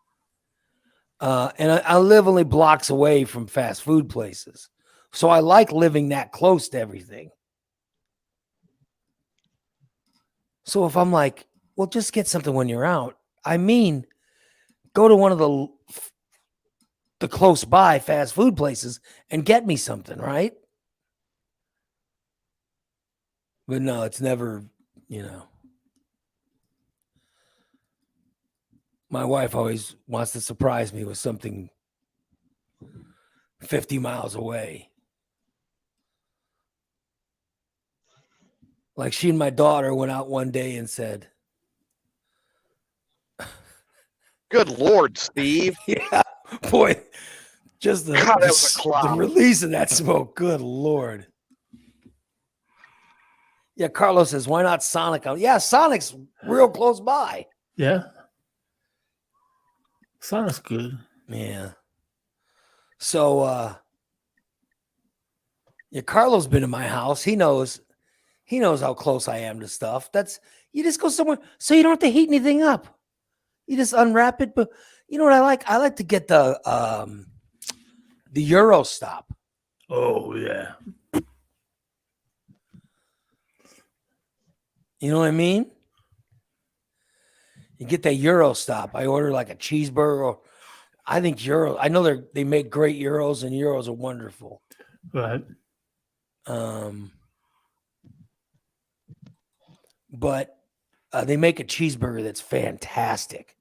And I live only blocks away from fast food places. So I like living that close to everything. So if I'm like, well, just get something when you're out. I mean, go to one of the close by fast food places and get me something, right? But no, it's never, my wife always wants to surprise me with something 50 miles away. Like she and my daughter went out one day and said, "Good Lord, Steve." Yeah, boy, just the release of that smoke. Good Lord. Yeah, Carlos says, why not Sonic? Yeah, Sonic's real close by. Yeah. Sonic's good. Yeah. So yeah, Carlos been in my house. He knows how close I am to stuff. That's you just go somewhere so you don't have to heat anything up. You just unwrap it. But you know what I like? I like to get the Euro Stop. Oh yeah. You know what I mean? You get that Euro Stop. I order like a cheeseburger. I think I know they make great Euros, and Euros are wonderful. Right. But they make a cheeseburger that's fantastic.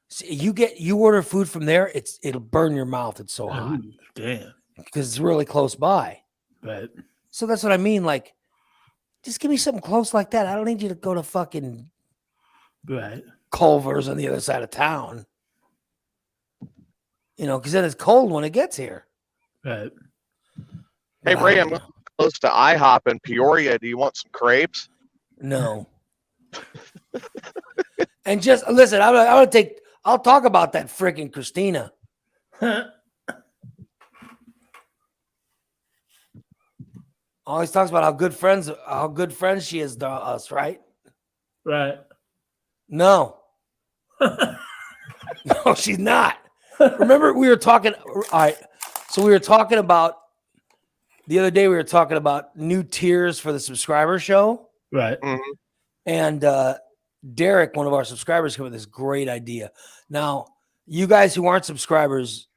So you order food from there, it'll burn your mouth. It's so hot. Ooh, damn. Because it's really close by. Right. So that's what I mean. Like, just give me something close like that. I don't need you to go to fucking Right. Culver's on the other side of town. You know, because then it's cold when it gets here. Right. Hey, But Ray, I'm close to IHOP in Peoria. Do you want some crepes? No. And just listen, I'll talk about that freaking Christina. Always talks about how good friends she is to us, right? Right. No. No, she's not. Remember, we were talking. All right. So we were talking about the other day, we were talking about new tiers for the subscriber show. Right. Mm-hmm. And Derek, one of our subscribers, came with this great idea. Now, you guys who aren't subscribers,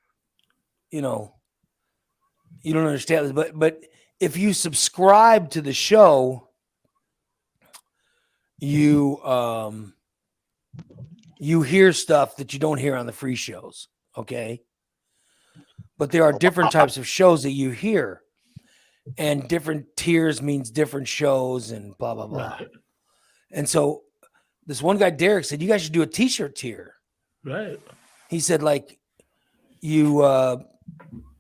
you know, you don't understand this, but if you subscribe to the show, you hear stuff that you don't hear on the free shows, okay? But there are different types of shows that you hear, and different tiers means different shows and blah blah blah. Right. And so this one guy, Derek, said, you guys should do a t-shirt tier. Right. He said, like, you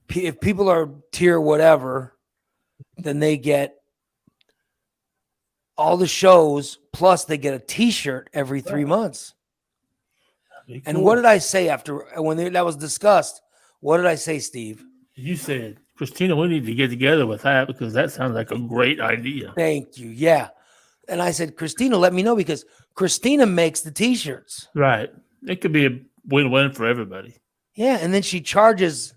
if people are tier whatever, then they get all the shows plus they get a t-shirt every 3 months. And what did I say that was discussed? What did I say, Steve? You said, Christina, we need to get together with that because that sounds like a great idea. Thank you. Yeah. And I said, Christina, let me know, because Christina makes the t-shirts. Right. It could be a win-win for everybody. Yeah. And then she charges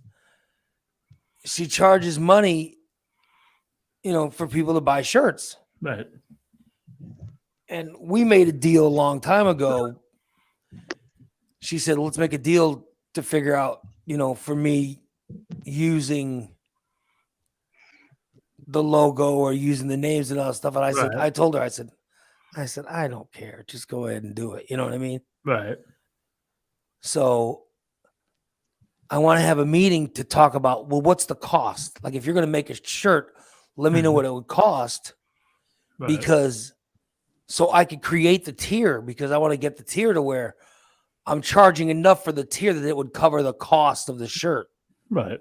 money, you know, for people to buy shirts. Right. And we made a deal a long time ago. She said, let's make a deal to figure out, you know, for me using the logo or using the names and all that stuff. And I said, Right. I told her, I said, I don't care. Just go ahead and do it. You know what I mean? Right. So I want to have a meeting to talk about, well, what's the cost? Like, if you're going to make a shirt, let me know what it would cost, Right. because so I could create the tier, because I want to get the tier to where I'm charging enough for the tier that it would cover the cost of the shirt, Right.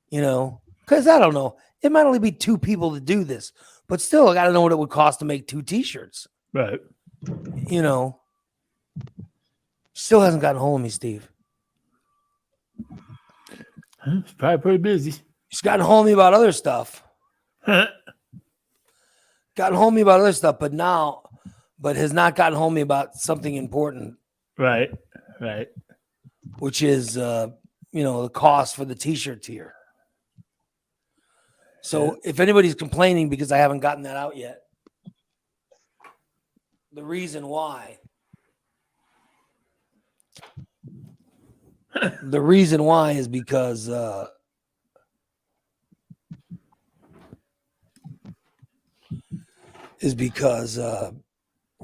you know, because I don't know, it might only be 2 people to do this, but still I got to know what it would cost to make 2 t-shirts, Right. you know. Still hasn't gotten hold of me, Steve. It's probably pretty busy. She's gotten hold of me about other stuff. Right. Gotten hold of me about other stuff, but has not gotten hold of me about something important, Right. which is, you know, the cost for the t-shirt tier. So if anybody's complaining because I haven't gotten that out yet, the reason why is because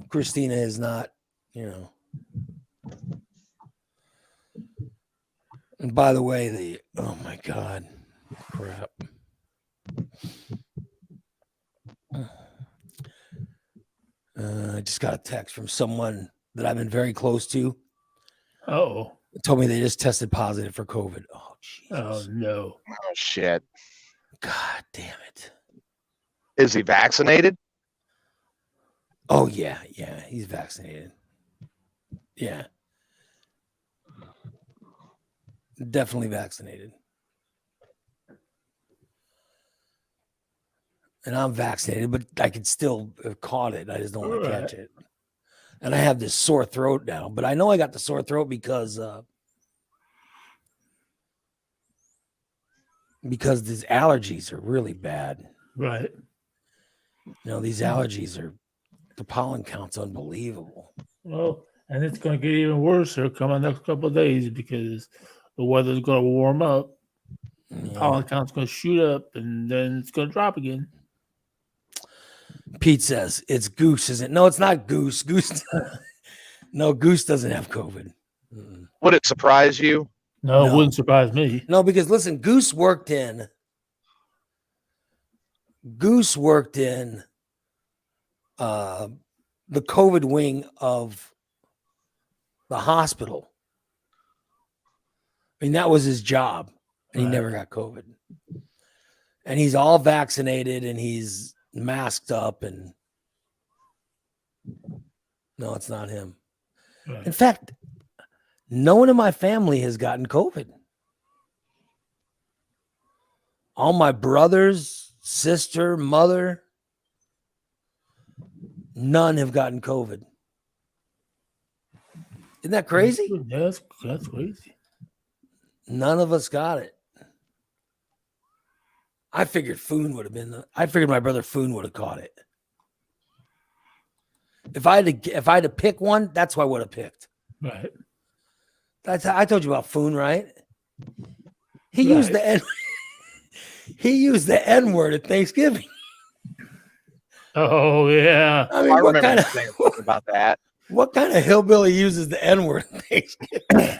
Christina is not, you know. And by the way, oh my God, crap. I just got a text from someone that I've been very close to. Oh. Told me they just tested positive for COVID. Oh, Jesus. Oh no. Oh, shit. God damn it. Is he vaccinated? Oh yeah, he's vaccinated. Yeah, definitely vaccinated. And I'm vaccinated, but I could still have caught it. I just don't want to catch it. And I have this sore throat now, but I know I got the sore throat because these allergies are really bad. Right. These allergies are, the pollen count's unbelievable. Well, and it's going to get even worse here coming next couple of days because the weather's going to warm up. Yeah. Pollen count's going to shoot up, and then it's going to drop again. Pete says it's Goose, isn't it? No, it's not Goose. Goose. No, Goose doesn't have COVID. Would it surprise you? No, it wouldn't surprise me. No, because listen, Goose worked in the COVID wing of the hospital. I mean, that was his job, and he never got COVID. And he's all vaccinated, and he's masked up, and no, it's not him. Right. In fact, no one in my family has gotten COVID. All my brothers, sister, mother, none have gotten COVID. Isn't that crazy? That's crazy. None of us got it. I figured Foon would have been. I figured my brother Foon would have caught it. If I had to pick one, that's who I would have picked. Right. I told you about Foon, right? He used the N. He used the N word at Thanksgiving. Oh yeah. I remember saying something about that. What kind of hillbilly uses the N word at Thanksgiving?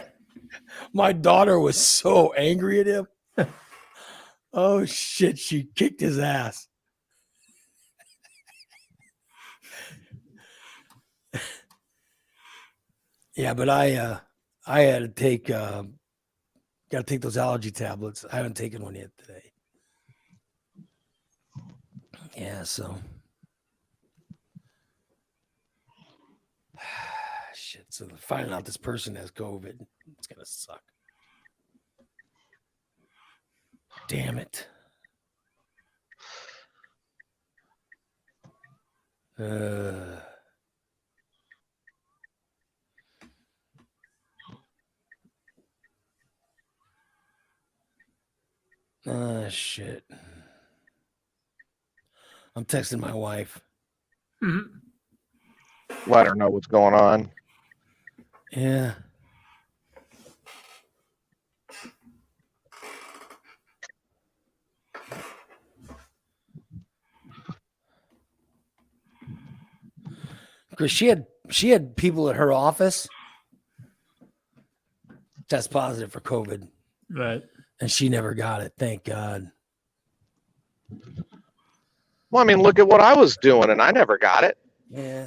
My daughter was so angry at him. Oh shit! She kicked his ass. Yeah, but I had to take got to take those allergy tablets. I haven't taken one yet today. Yeah, so shit. So finding out this person has COVID, it's gonna suck. Damn it. Shit. I'm texting my wife. Let her know what's going on. Yeah. Because she had people at her office test positive for COVID. Right. And she never got it. Thank God. Well, I mean, look at what I was doing, and I never got it. Yeah.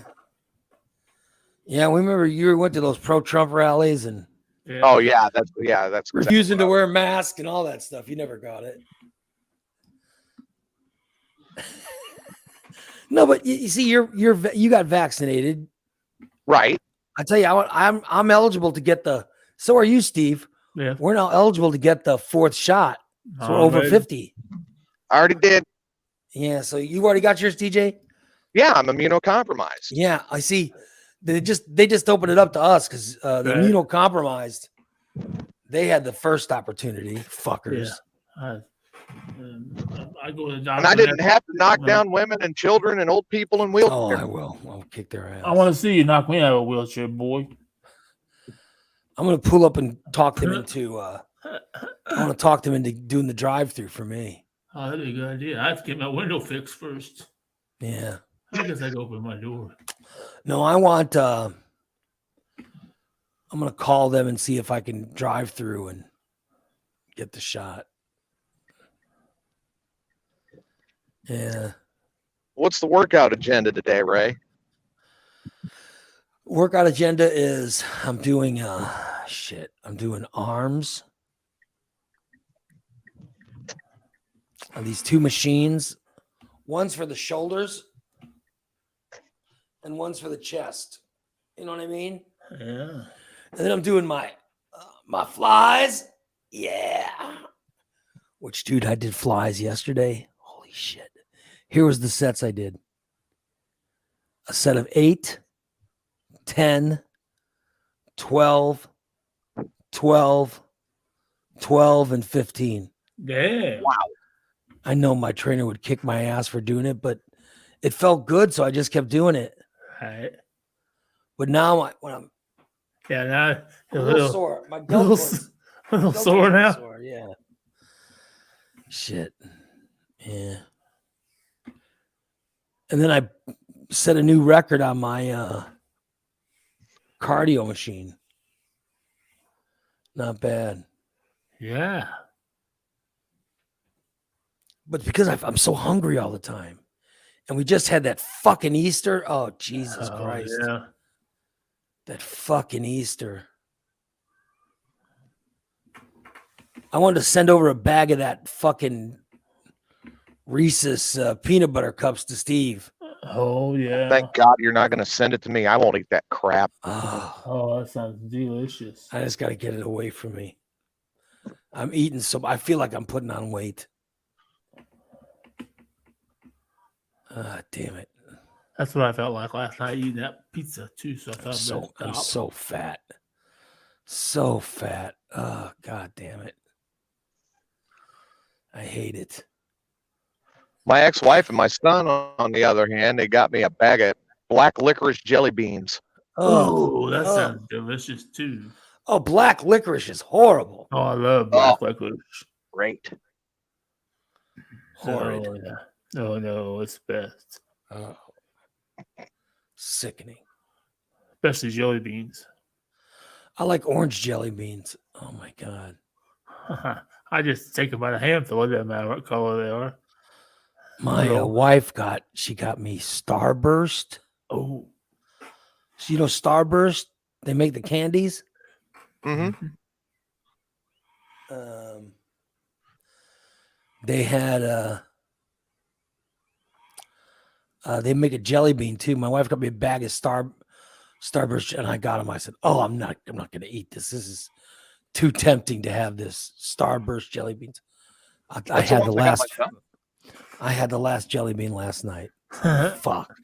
Yeah, we remember you went to those pro-Trump rallies and Oh yeah, that's refusing to wear a mask and all that stuff. You never got it. No, but you see, you got vaccinated, right? I tell you, I'm eligible to get the. So are you, Steve? Yeah. We're now eligible to get the fourth shot. So we're over 50. I already did. Yeah. So you already got yours, TJ? Yeah, I'm immunocompromised. Yeah, I see. They just opened it up to us because the immunocompromised, they had the first opportunity. Fuckers. Yeah. I go to the doctor. And I didn't have to knock down women and children and old people in wheelchairs. Oh, I will. I'll kick their ass. I want to see you knock me out of a wheelchair, boy. I'm gonna pull up and talk them into. I want to talk them into doing the drive-through for me. Oh, that'd be a good idea. I have to get my window fixed first. Yeah. I guess I can open my door. No, I want. I'm gonna call them and see if I can drive through and get the shot. Yeah. What's the workout agenda today, Ray? Workout agenda is I'm doing I'm doing arms on these two machines. One's for the shoulders and one's for the chest. You know what I mean? Yeah. And then I'm doing my flies. Yeah. Which, dude, I did flies yesterday. Holy shit. Here was the sets I did. A set of 8, 10, 12, 12, 12, and 15. Damn. Wow. I know my trainer would kick my ass for doing it, but it felt good, so I just kept doing it. Right. But now when I'm Yeah, now a little sore, my deltoid, a little deltoid's sore now. Sore, yeah. Shit. Yeah. And then I set a new record on my cardio machine. Not bad. Yeah. But because I'm so hungry all the time. And we just had that fucking Easter. Oh, Jesus Christ. Yeah. That fucking Easter. I wanted to send over a bag of that fucking Reese's peanut butter cups to Steve. Oh yeah. Thank God you're not going to send it to me. I won't eat that crap. Oh, Oh, that sounds delicious. I just got to get it away from me. I'm eating I feel like I'm putting on weight. Ah, damn it. That's what I felt like last night eating that pizza too. So I thought I'm so fat. So fat. Oh, God damn it. I hate it. My ex-wife and my son, on the other hand, they got me a bag of black licorice jelly beans. Oh, that sounds delicious too. Oh, black licorice is horrible. Oh, I love black licorice. Great. Horrid. Oh, yeah. Oh no, it's best. Oh. Sickening. Especially jelly beans. I like orange jelly beans. Oh my God. I just take them by the handful. It doesn't matter what color they are. My wife got me Starburst. Oh, So, you know Starburst? They make the candies. Mm-hmm. They had they make a jelly bean too. My wife got me a bag of Starburst, and I got them. I said, "Oh, I'm not going to eat this. This is too tempting to have this Starburst jelly beans." I had the last jelly bean last night. Fuck,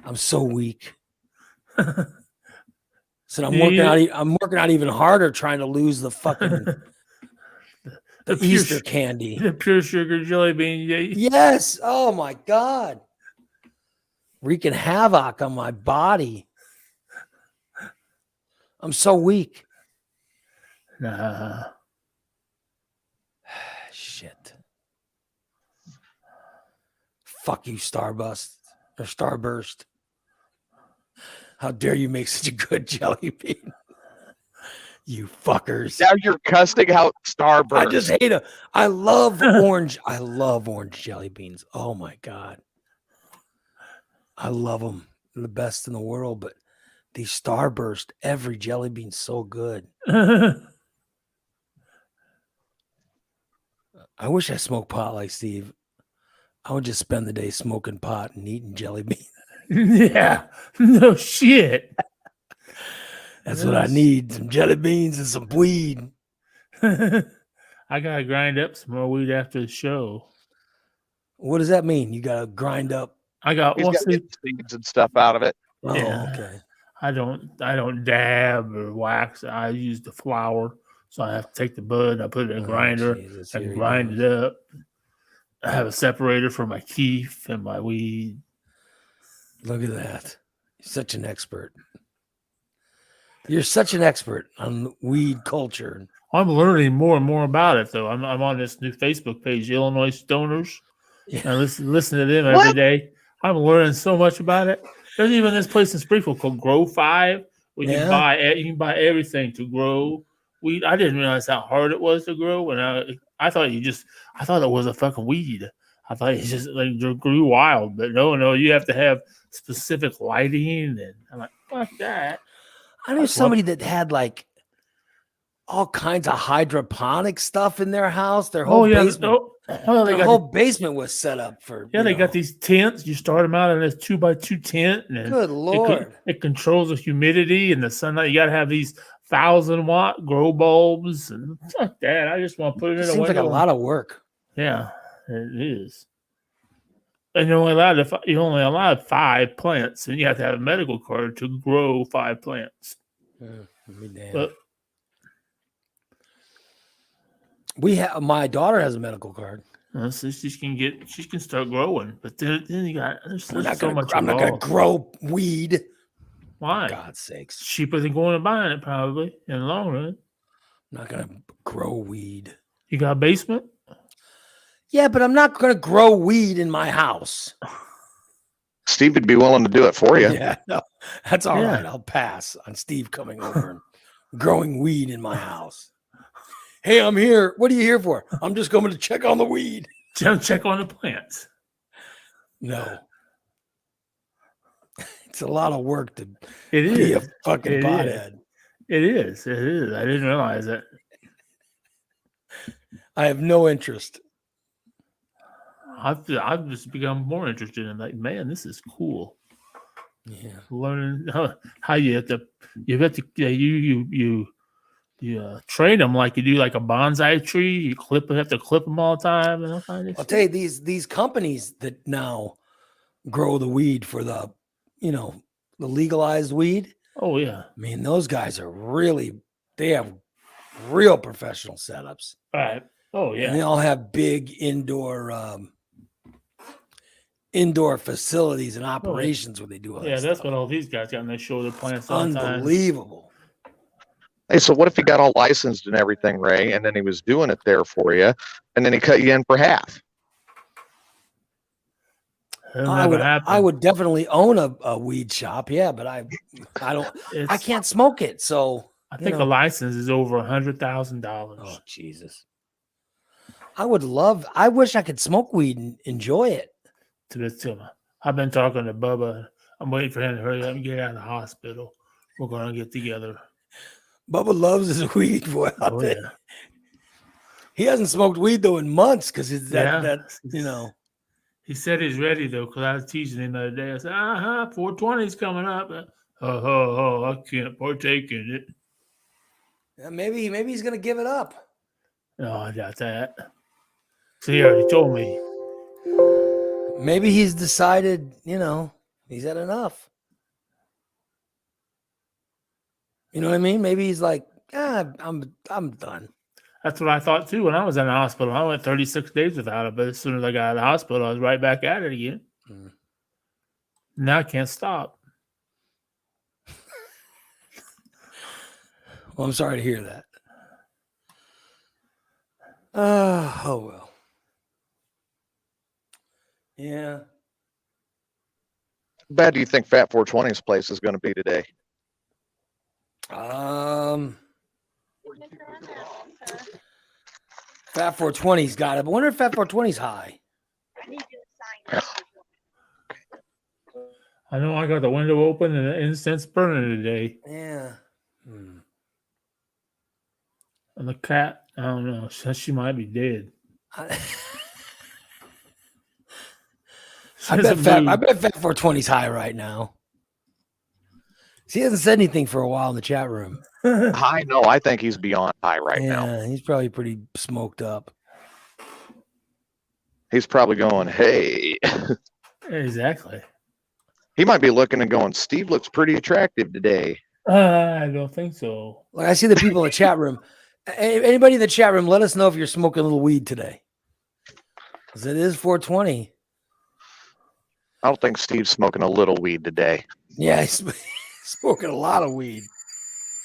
I'm so weak. So I'm working out even harder trying to lose the fucking the Easter candy. The pure sugar jelly bean. Yes. Oh my God. Wreaking havoc on my body. I'm so weak. Nah. Shit. Fuck you, Starburst. How dare you make such a good jelly bean? You fuckers. Now you're cussing out Starburst. I just hate them. I love orange. I love orange jelly beans. Oh my God. I love them. They're the best in the world, but these Starburst, every jelly bean's so good. I wish I smoked pot like Steve. I would just spend the day smoking pot and eating jelly beans. Yeah. No shit. That's what I need. Some jelly beans and some weed. I gotta grind up some more weed after the show. What does that mean? You gotta grind up. I got He's got to get seeds and stuff out of it. Oh, Yeah. okay. I don't dab or wax. I use the flour. So I have to take the bud, I put it in a grinder, Jesus, and here he grind goes. it up. I have a separator for my keef and my weed. Look at that. You're such an expert. You're such an expert on weed culture. I'm learning more and more about it, though. I'm on this new Facebook page, Illinois Stoners. Yeah. I listen to them every day. I'm learning so much about it. There's even this place in Springfield called Grow 5, where you can buy everything to grow weed. I didn't realize how hard it was to grow, and I thought it was a fucking weed. I thought it just like grew wild, but no, you have to have specific lighting, and I'm like, fuck that. I knew somebody that had like all kinds of hydroponic stuff in their house. Their whole basement. Well, they The got whole basement was set up for. yeah, they got these tents. You start them out in this 2x2 tent, and Good Lord. it controls the humidity and the sunlight. You got to have these 1,000-watt grow bulbs and stuff like that. I just want to put it It in a seems like window. a lot of work. Yeah, it is. And you're only allowed 5 plants, and you have to have a medical card to grow 5 plants. But my daughter has a medical card. so she can start growing. But then you got there's so much. I'm not gonna involved. grow weed. Why? For God's sakes. Cheaper than going and buying it, probably in the long run. I'm not gonna grow weed. You got a basement? Yeah, but I'm not gonna grow weed in my house. Steve would be willing to do it for you. Yeah, no, that's all Yeah. right. I'll pass on Steve coming over and growing weed in my house. Hey, I'm here. What are you here for? I'm just going to check on the weed. Check on the plants. No. It's a lot of work to It be a is. fucking It is. pothead. It is. It is. I didn't realize it. I have no interest. I've just become more interested in like, man, this is cool. Yeah. Learning how you have to train them like you do like a bonsai tree. You have to clip them all the time and all kind of I'll shit. tell you, these companies that now grow the weed for the legalized weed. Oh yeah. I mean, those guys they have real professional setups. All right. Oh And they yeah. all have big indoor facilities and operations where they do all Yeah, that that's stuff. what all these guys got, and they show the plants all the time. Unbelievable. Hey, so what if he got all licensed and everything, Ray, and then he was doing it there for you, and then he cut you in for half? It'll I never would happen. definitely own a weed shop, yeah, but I It's- can't smoke it, so I think a license is over $100,000. oh Jesus. I wish I could smoke weed and enjoy it. To this tumor. I've been talking to Bubba. I'm waiting for him to hurry up and get out of the hospital. We're gonna get together. Bubba loves his weed. Boy, Oh yeah. He hasn't smoked weed though in months because it's that. He said he's ready though, because I was teasing him the other day. I said, 420's coming up. I can't partake in it. Yeah, maybe he's gonna give it up. No, I doubt that. So he already told me. Maybe he's decided, he's had enough. You know what I mean? Maybe he's like, I'm done. That's what I thought too when I was in the hospital. I went 36 days without it, but as soon as I got out of the hospital, I was right back at it again. Now I can't stop. Well, I'm sorry to hear that. Oh well. Yeah. How bad do you think Fat 420's place is going to be today? Fat 420's got it. I wonder if Fat 420's high. I know I got the window open and the incense burning today. Yeah. And the cat, I don't know. She might be dead. I bet Fat 420's high right now. He hasn't said anything for a while in the chat room. High? No, I think he's beyond high right now. Yeah, he's probably pretty smoked up. He's probably going, hey. Exactly. He might be looking and going, Steve looks pretty attractive today. I don't think so. Like I see the people in the chat room. Anybody in the chat room, let us know if you're smoking a little weed today. Because it is 420. I don't think Steve's smoking a little weed today. Yeah, he's smoking a lot of weed.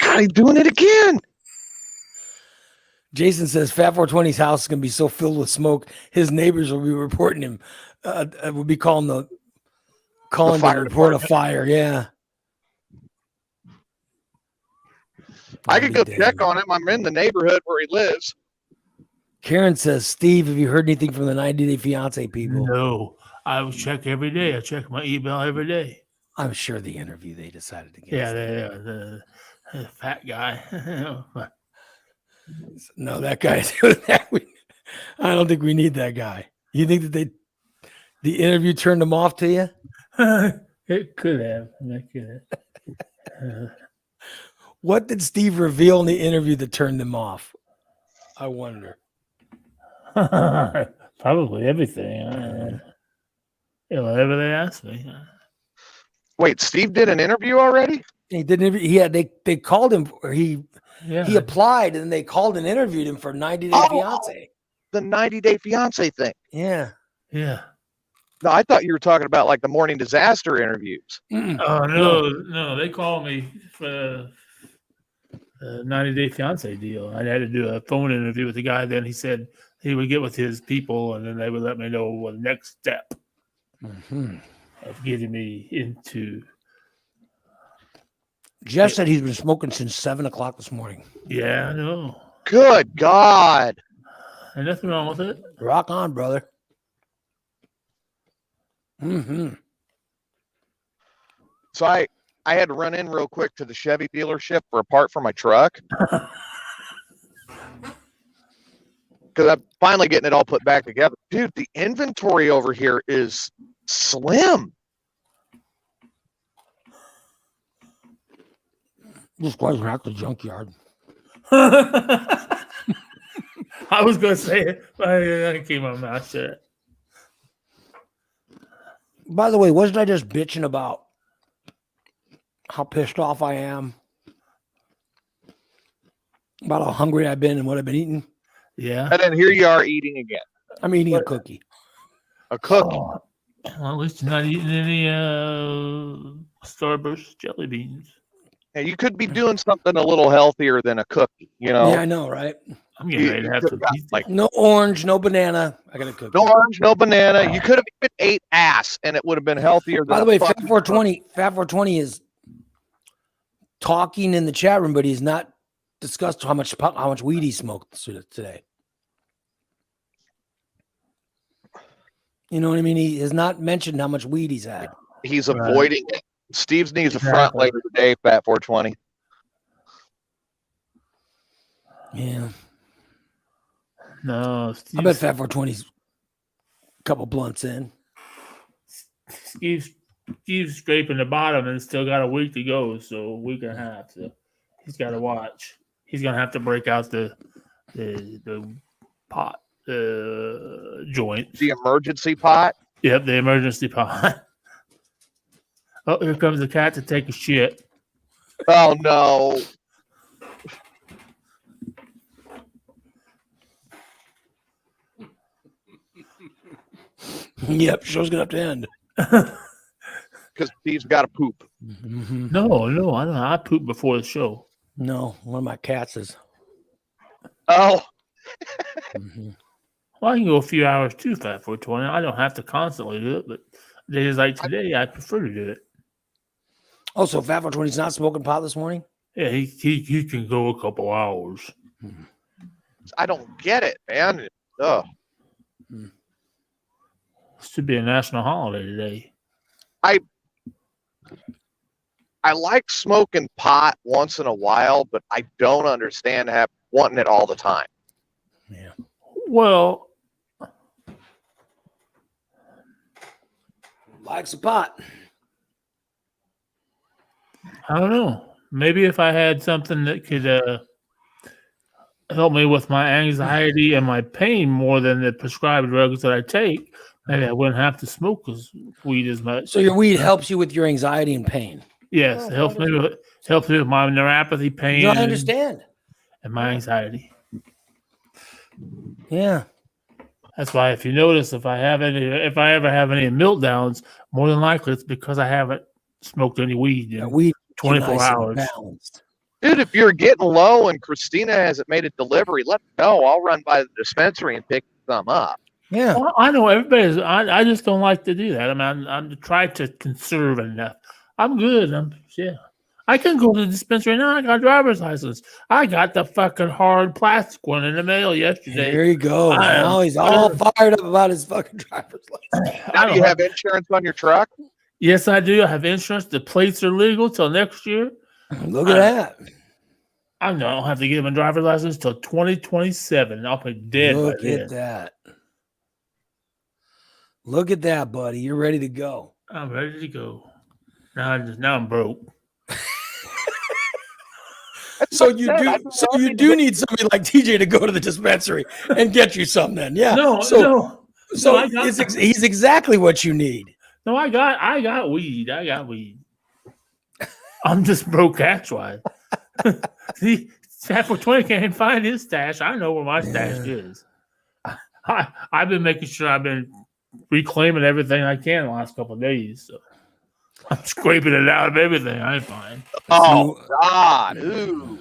God, he's doing it again. Jason says Fat 420's house is going to be so filled with smoke, his neighbors will be reporting him. Will be calling to report a fire. Yeah. I could go check on him. I'm in the neighborhood where he lives. Karen says, Steve, have you heard anything from the 90 Day Fiance people? No, I would check every day. I check my email every day. I'm sure the interview they decided to get. Yeah, the fat guy. No, that guy doing that. I don't think we need that guy. You think that the interview turned him off to you? It could have. It could have. What did Steve reveal in the interview that turned them off? I wonder. Probably everything. Whatever they asked me. Wait, Steve did an interview already? He didn't. They called him. Or he Yeah. applied, and they called and interviewed him for 90 Day Oh. Fiance. The 90-day fiance thing. Yeah. Yeah. No, I thought you were talking about like the morning disaster interviews. Mm-mm. Oh no! They called me for the 90-day fiance deal. I had to do a phone interview with the guy. Then he said he would get with his people, and then they would let me know what the next step Mhm. of getting me into. Jeff said he's been smoking since 7:00 this morning. Yeah, I know. Good God. And nothing wrong with it. Rock on, brother. Mm-hmm. So I had to run in real quick to the Chevy dealership for a part for my truck. Because I'm finally getting it all put back together. Dude, the inventory over here is slim. This guy's at the junkyard. I was going to say it, but I keep my mouth shut. By the way, wasn't I just bitching about how pissed off I am? About how hungry I've been and what I've been eating? Yeah. And then here you are eating again. I'm eating a cookie. A cookie. Oh, well, at least you're not eating any Starburst jelly beans. Yeah, you could be doing something a little healthier than a cookie, you know? Yeah, I know, right? I'm getting ready to have some pizza. Like No orange, no banana. I got a cookie. no orange, no banana. You could have even ate ass and it would have been healthier than By the way, a Fat fucking 420 is talking in the chat room, but he's not discussed how much weed he smoked today. You know what I mean? He has not mentioned how much weed he's had. He's Right. avoiding it. Steve's needs a front Exactly. later today, Fat 420. Yeah. No, I bet Fat 420's a couple blunts in. Steve's scraping the bottom and still got a week to go, so a week and a half. So he's got to watch. He's gonna have to break out the pot joint. The emergency pot. Yep, the emergency pot. Oh, here comes the cat to take a shit. Oh no. Yep, show's gonna have to end. Because Steve's got to poop. Mhm. No, I don't. I poop before the show. No, one of my cats is. Oh, Mhm. Well, I can go a few hours too, Fat 420. I don't have to constantly do it, but days like today, I prefer to do it. Also, Fat 420's not smoking pot this morning. Yeah, he can go a couple hours. I don't get it, man. Oh, Should be a national holiday today. I like smoking pot once in a while, but I don't understand wanting it all the time. Yeah. Well, Likes a pot. I don't know. Maybe if I had something that could help me with my anxiety and my pain more than the prescribed drugs that I take, maybe I wouldn't have to smoke weed as much. So your weed helps you with your anxiety and pain. Yes, it helps me with my neuropathy pain. No, I understand. And my anxiety. Yeah. That's why, if you notice, if I ever have any meltdowns, more than likely it's because I haven't smoked any weed in Weed 24 nice and hours. balanced. Dude, if you're getting low and Christina hasn't made a delivery, let me know. I'll run by the dispensary and pick some up. Yeah. Well, I know everybody's. I just don't like to do that. I mean, I'm trying to conserve enough. I'm good. I can go to the dispensary now. I got a driver's license. I got the fucking hard plastic one in the mail yesterday. There you go. Now he's all fired up about his fucking driver's license. Now, do you have insurance on your truck? Yes, I do. I have insurance. The plates are legal till next year. Look at that. I don't have to get my driver's license till 2027. I'll be dead Look by at then. that. Look at that, buddy. You're ready to go. I'm ready to go. Now I'm broke. So you do need somebody like TJ to go to the dispensary and get you something then. Yeah. No, he's exactly what you need. No, I got weed. I'm just broke cash wise. See, Staff for 20 can't find his stash. I know where my stash is. I've been making sure I've been reclaiming everything I can the last couple of days. So I'm scraping it out of everything I find. Oh God, ooh,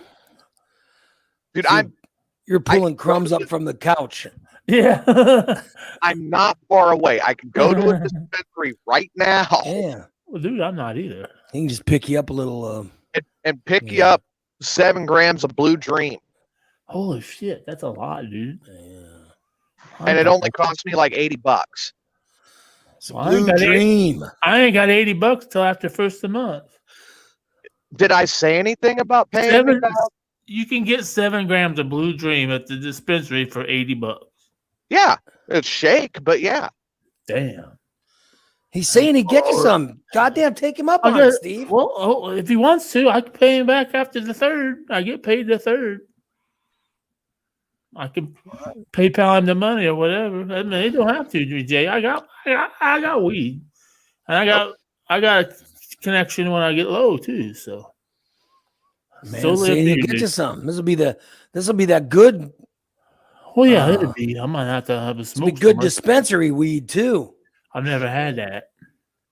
dude, you're pulling crumbs up from the couch. Yeah, I'm not far away. I can go to a dispensary right now. Yeah, well, dude, I'm not either. He can just pick you up a little. And pick you up 7 grams of Blue Dream. Holy shit, that's a lot, dude. Yeah. And it only cost me like $80. Blue Dream. I ain't got $80 till after first of the month. Did I say anything about paying? You can get 7 grams of Blue Dream at the dispensary for $80. Yeah, it's shake, but yeah. Damn. He's saying he'd get you some. Goddamn, take him up on it, Steve. Well, if he wants to, I can pay him back after the 3rd. I get paid the 3rd. I can PayPal him the money or whatever. I mean, they don't have to, Jay. I got weed, and I got a connection when I get low too. So, man, saying he'll get you some. This will be that good. Well, yeah, it'll be. I might have to have a smoke. Be good dispensary weed too. I've never had that.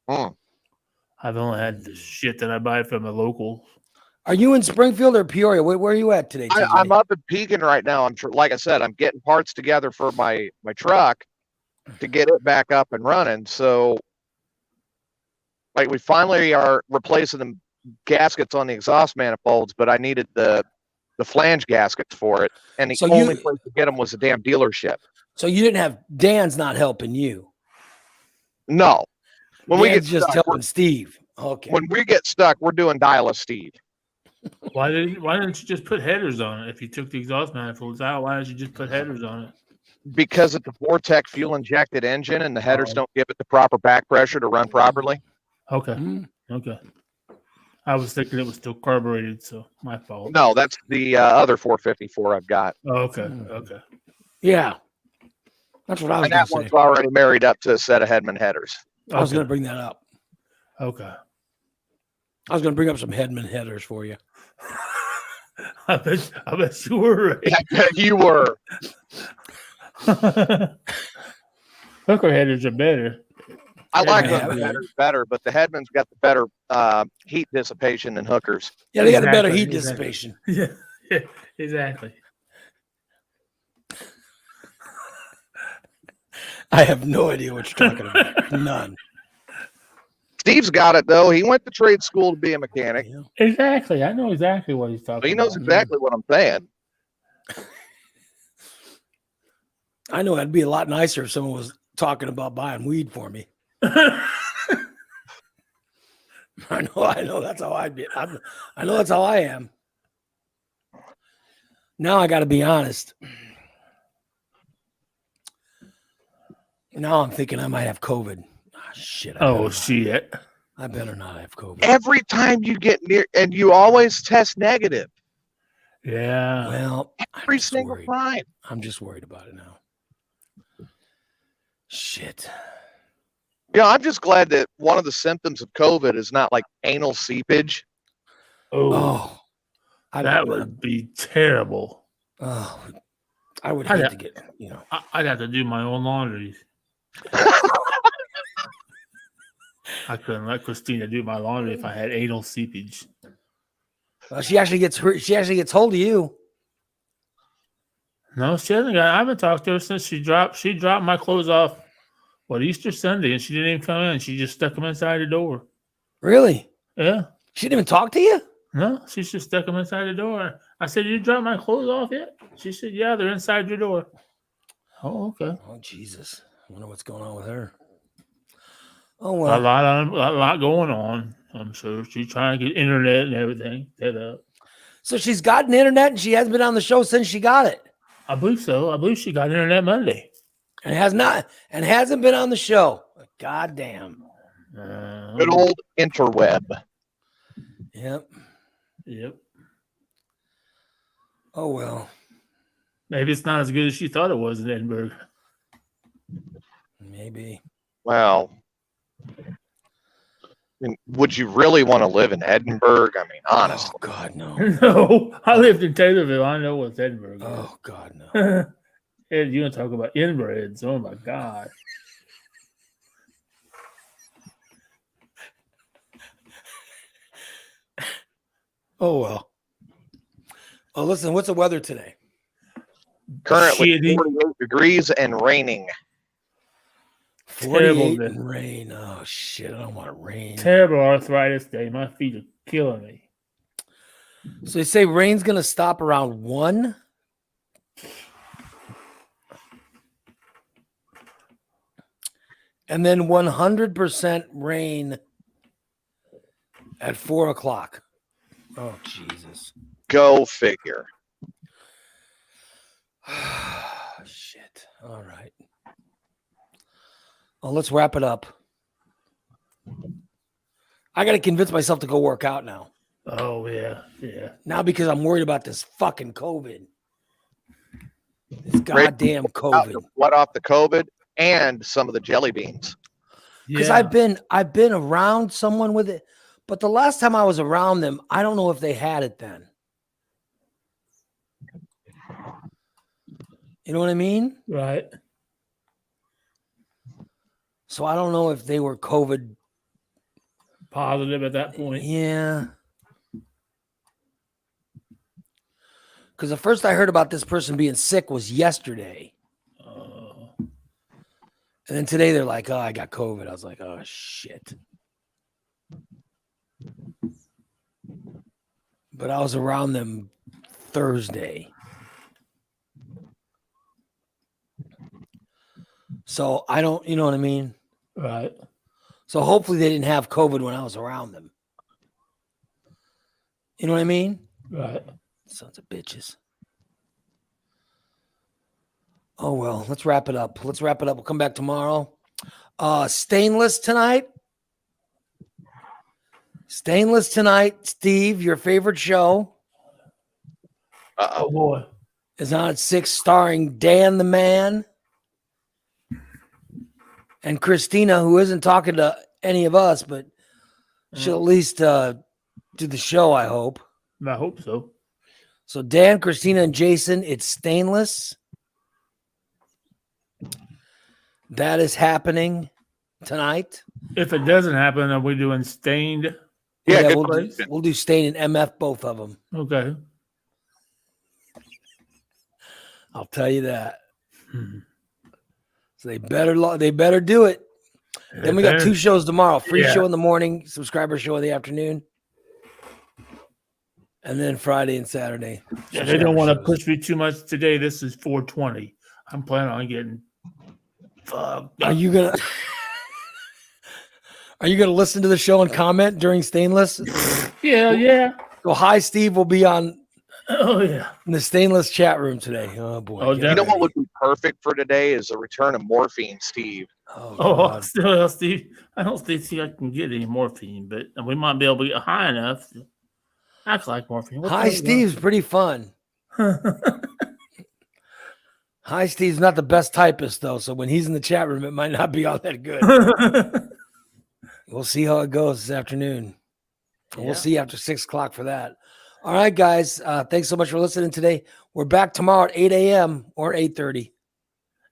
Mm. I've only had the shit that I buy from a local. Are you in Springfield or Peoria? Where are you at today? I'm up in Pekin right now. Like I said, I'm getting parts together for my truck to get it back up and running. So, like, we finally are replacing the gaskets on the exhaust manifolds, but I needed the flange gaskets for it, and the only place to get them was a damn dealership. So you didn't have Dan's not helping you. No, when we get just stuck, helping Steve. Okay. When we get stuck, we're doing dial-a Steve. Why didn't you just put headers on it? If you took the exhaust manifolds out, why didn't you just put headers on it? Because it's a Vortec fuel injected engine, and the headers don't give it the proper back pressure to run properly. Okay. Okay. I was thinking it was still carbureted, so my fault. No, that's the other 454 I've got. Oh, okay. Okay. Yeah. That's what I was going to say. And that one's already married up to a set of Hedman headers. I was going to bring that up. Okay. I was going to bring up some Hedman headers for you. I bet you were right. Yeah, you were. Hooker headers are better. I like Hooker headers better, but the Hedman's got the better heat dissipation than Hookers. Yeah, they got a better heat dissipation. Yeah, exactly. I have no idea what you're talking about. None. Steve's got it, though. He went to trade school to be a mechanic. Yeah. Exactly. I know exactly what he's talking about. He knows exactly what I'm saying. I know it'd be a lot nicer if someone was talking about buying weed for me. I know. That's how I'd be. I know that's how I am. Now I got to be honest. Now I'm thinking I might have COVID. Oh, shit. Shit. I better not have COVID. Every time you get near, and you always test negative. Yeah. Well, every single time. I'm just worried about it now. Shit. Yeah, I'm just glad that one of the symptoms of COVID is not like anal seepage. Oh, that would be terrible. Oh, I would hate to get, I'd have to do my own laundry. I couldn't let Christina do my laundry if I had anal seepage. Well, she actually gets hold of you. No, she hasn't got. I haven't talked to her since she dropped my clothes off. Easter Sunday, and she didn't even come in. She just stuck them inside the door. Really? Yeah. She didn't even talk to you? No, she just stuck them inside the door. I said, "You dropped my clothes off yet?" She said, "Yeah, they're inside your door." Oh, okay. Oh, Jesus. I wonder what's going on with her. Oh, well. A lot going on. I'm sure she's trying to get internet and everything set up. So she's gotten internet and she hasn't been on the show since she got it. I believe so. I believe she got internet Monday. And hasn't been on the show. God damn. Good old interweb. Yep. Yep. Oh well. Maybe it's not as good as she thought it was in Edinburgh. Maybe. Well, I mean, would you really want to live in Edinburgh? I mean, honestly. Oh God, no. No, I lived in Taylorville. I know what's Edinburgh. Oh God, no. Ed, you want to talk about inbreds? Oh my God. Oh well. Oh, listen, what's the weather today? Currently Shitty. 48 degrees and raining. 48 Terrible. and rain. Oh shit, I don't want rain. Terrible arthritis day. My feet are killing me. So they say rain's gonna stop around 1. And then 100% rain at 4 o'clock. Oh Jesus. Go figure. Shit. All right. Well, let's wrap it up. I got to convince myself to go work out now. Oh yeah, yeah. Now because I'm worried about this fucking COVID. This goddamn COVID. What off the COVID and some of the jelly beans. Because Yeah. I've been around someone with it, but the last time I was around them, I don't know if they had it then. You know what I mean? Right. So I don't know if they were COVID. Positive at that point. Yeah. Because the first I heard about this person being sick was yesterday. And then today they're like, oh, I got COVID. I was like, oh, shit. But I was around them Thursday. So I don't, you know what I mean? Right. So hopefully they didn't have COVID when I was around them. You know what I mean? Right. Sons of bitches. Oh, well, let's wrap it up. We'll come back tomorrow. Stainless tonight. Stainless tonight, Steve, your favorite show Oh boy. is on at 6, starring Dan the Man and Christina, who isn't talking to any of us, but she'll at least do the show, I hope. I hope so. So Dan, Christina, and Jason, it's Stainless. That is happening tonight. If it doesn't happen, are we doing Stained? Yeah, good we'll question. do Stain and MF, both of them. Okay. I'll tell you that. So they better do it. Then we got 2 shows tomorrow. Free show in the morning, subscriber show in the afternoon. And then Friday and Saturday. Yeah, they don't want to push me too much today. This is 420. I'm planning on getting fucked. Are you gonna listen to the show and comment during Stainless? Yeah. So hi, Steve will be on Oh yeah. in the Stainless chat room today. Oh boy. Oh, Get You know ready. what would be perfect for today is a return of morphine, Steve. Oh, Oh, God. still, Steve. I don't think I can get any morphine, but we might be able to get high enough to act like morphine. What the Hi, hell? Steve's pretty fun. Hi, Steve's not the best typist though, so when he's in the chat room, it might not be all that good. We'll see how it goes this afternoon. And we'll see after 6 o'clock for that. All right, guys. Thanks so much for listening today. We're back tomorrow at 8 a.m. or 8:30.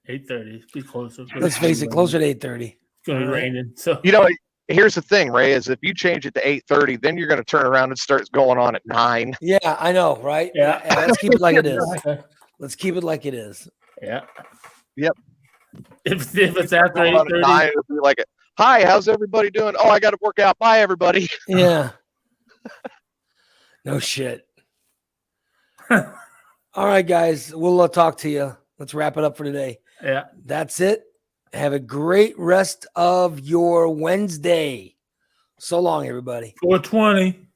8:30. Be closer. Let's face it, closer to 8:30. It's gonna be raining. So You know, here's the thing, Ray, is if you change it to 8:30, then you're going to turn around and start going on at 9. Yeah, I know, right? Yeah. Let's keep it like it is. Let's keep it like it is. yeah. Yep. If it's after Going on at 8:30, 9, it'll be like, hi, how's everybody doing? Oh, I got to work out. Bye, everybody. Yeah. No shit. All right, guys. We'll talk to you. Let's wrap it up for today. yeah. That's it. Have a great rest of your Wednesday. So long, everybody. 420.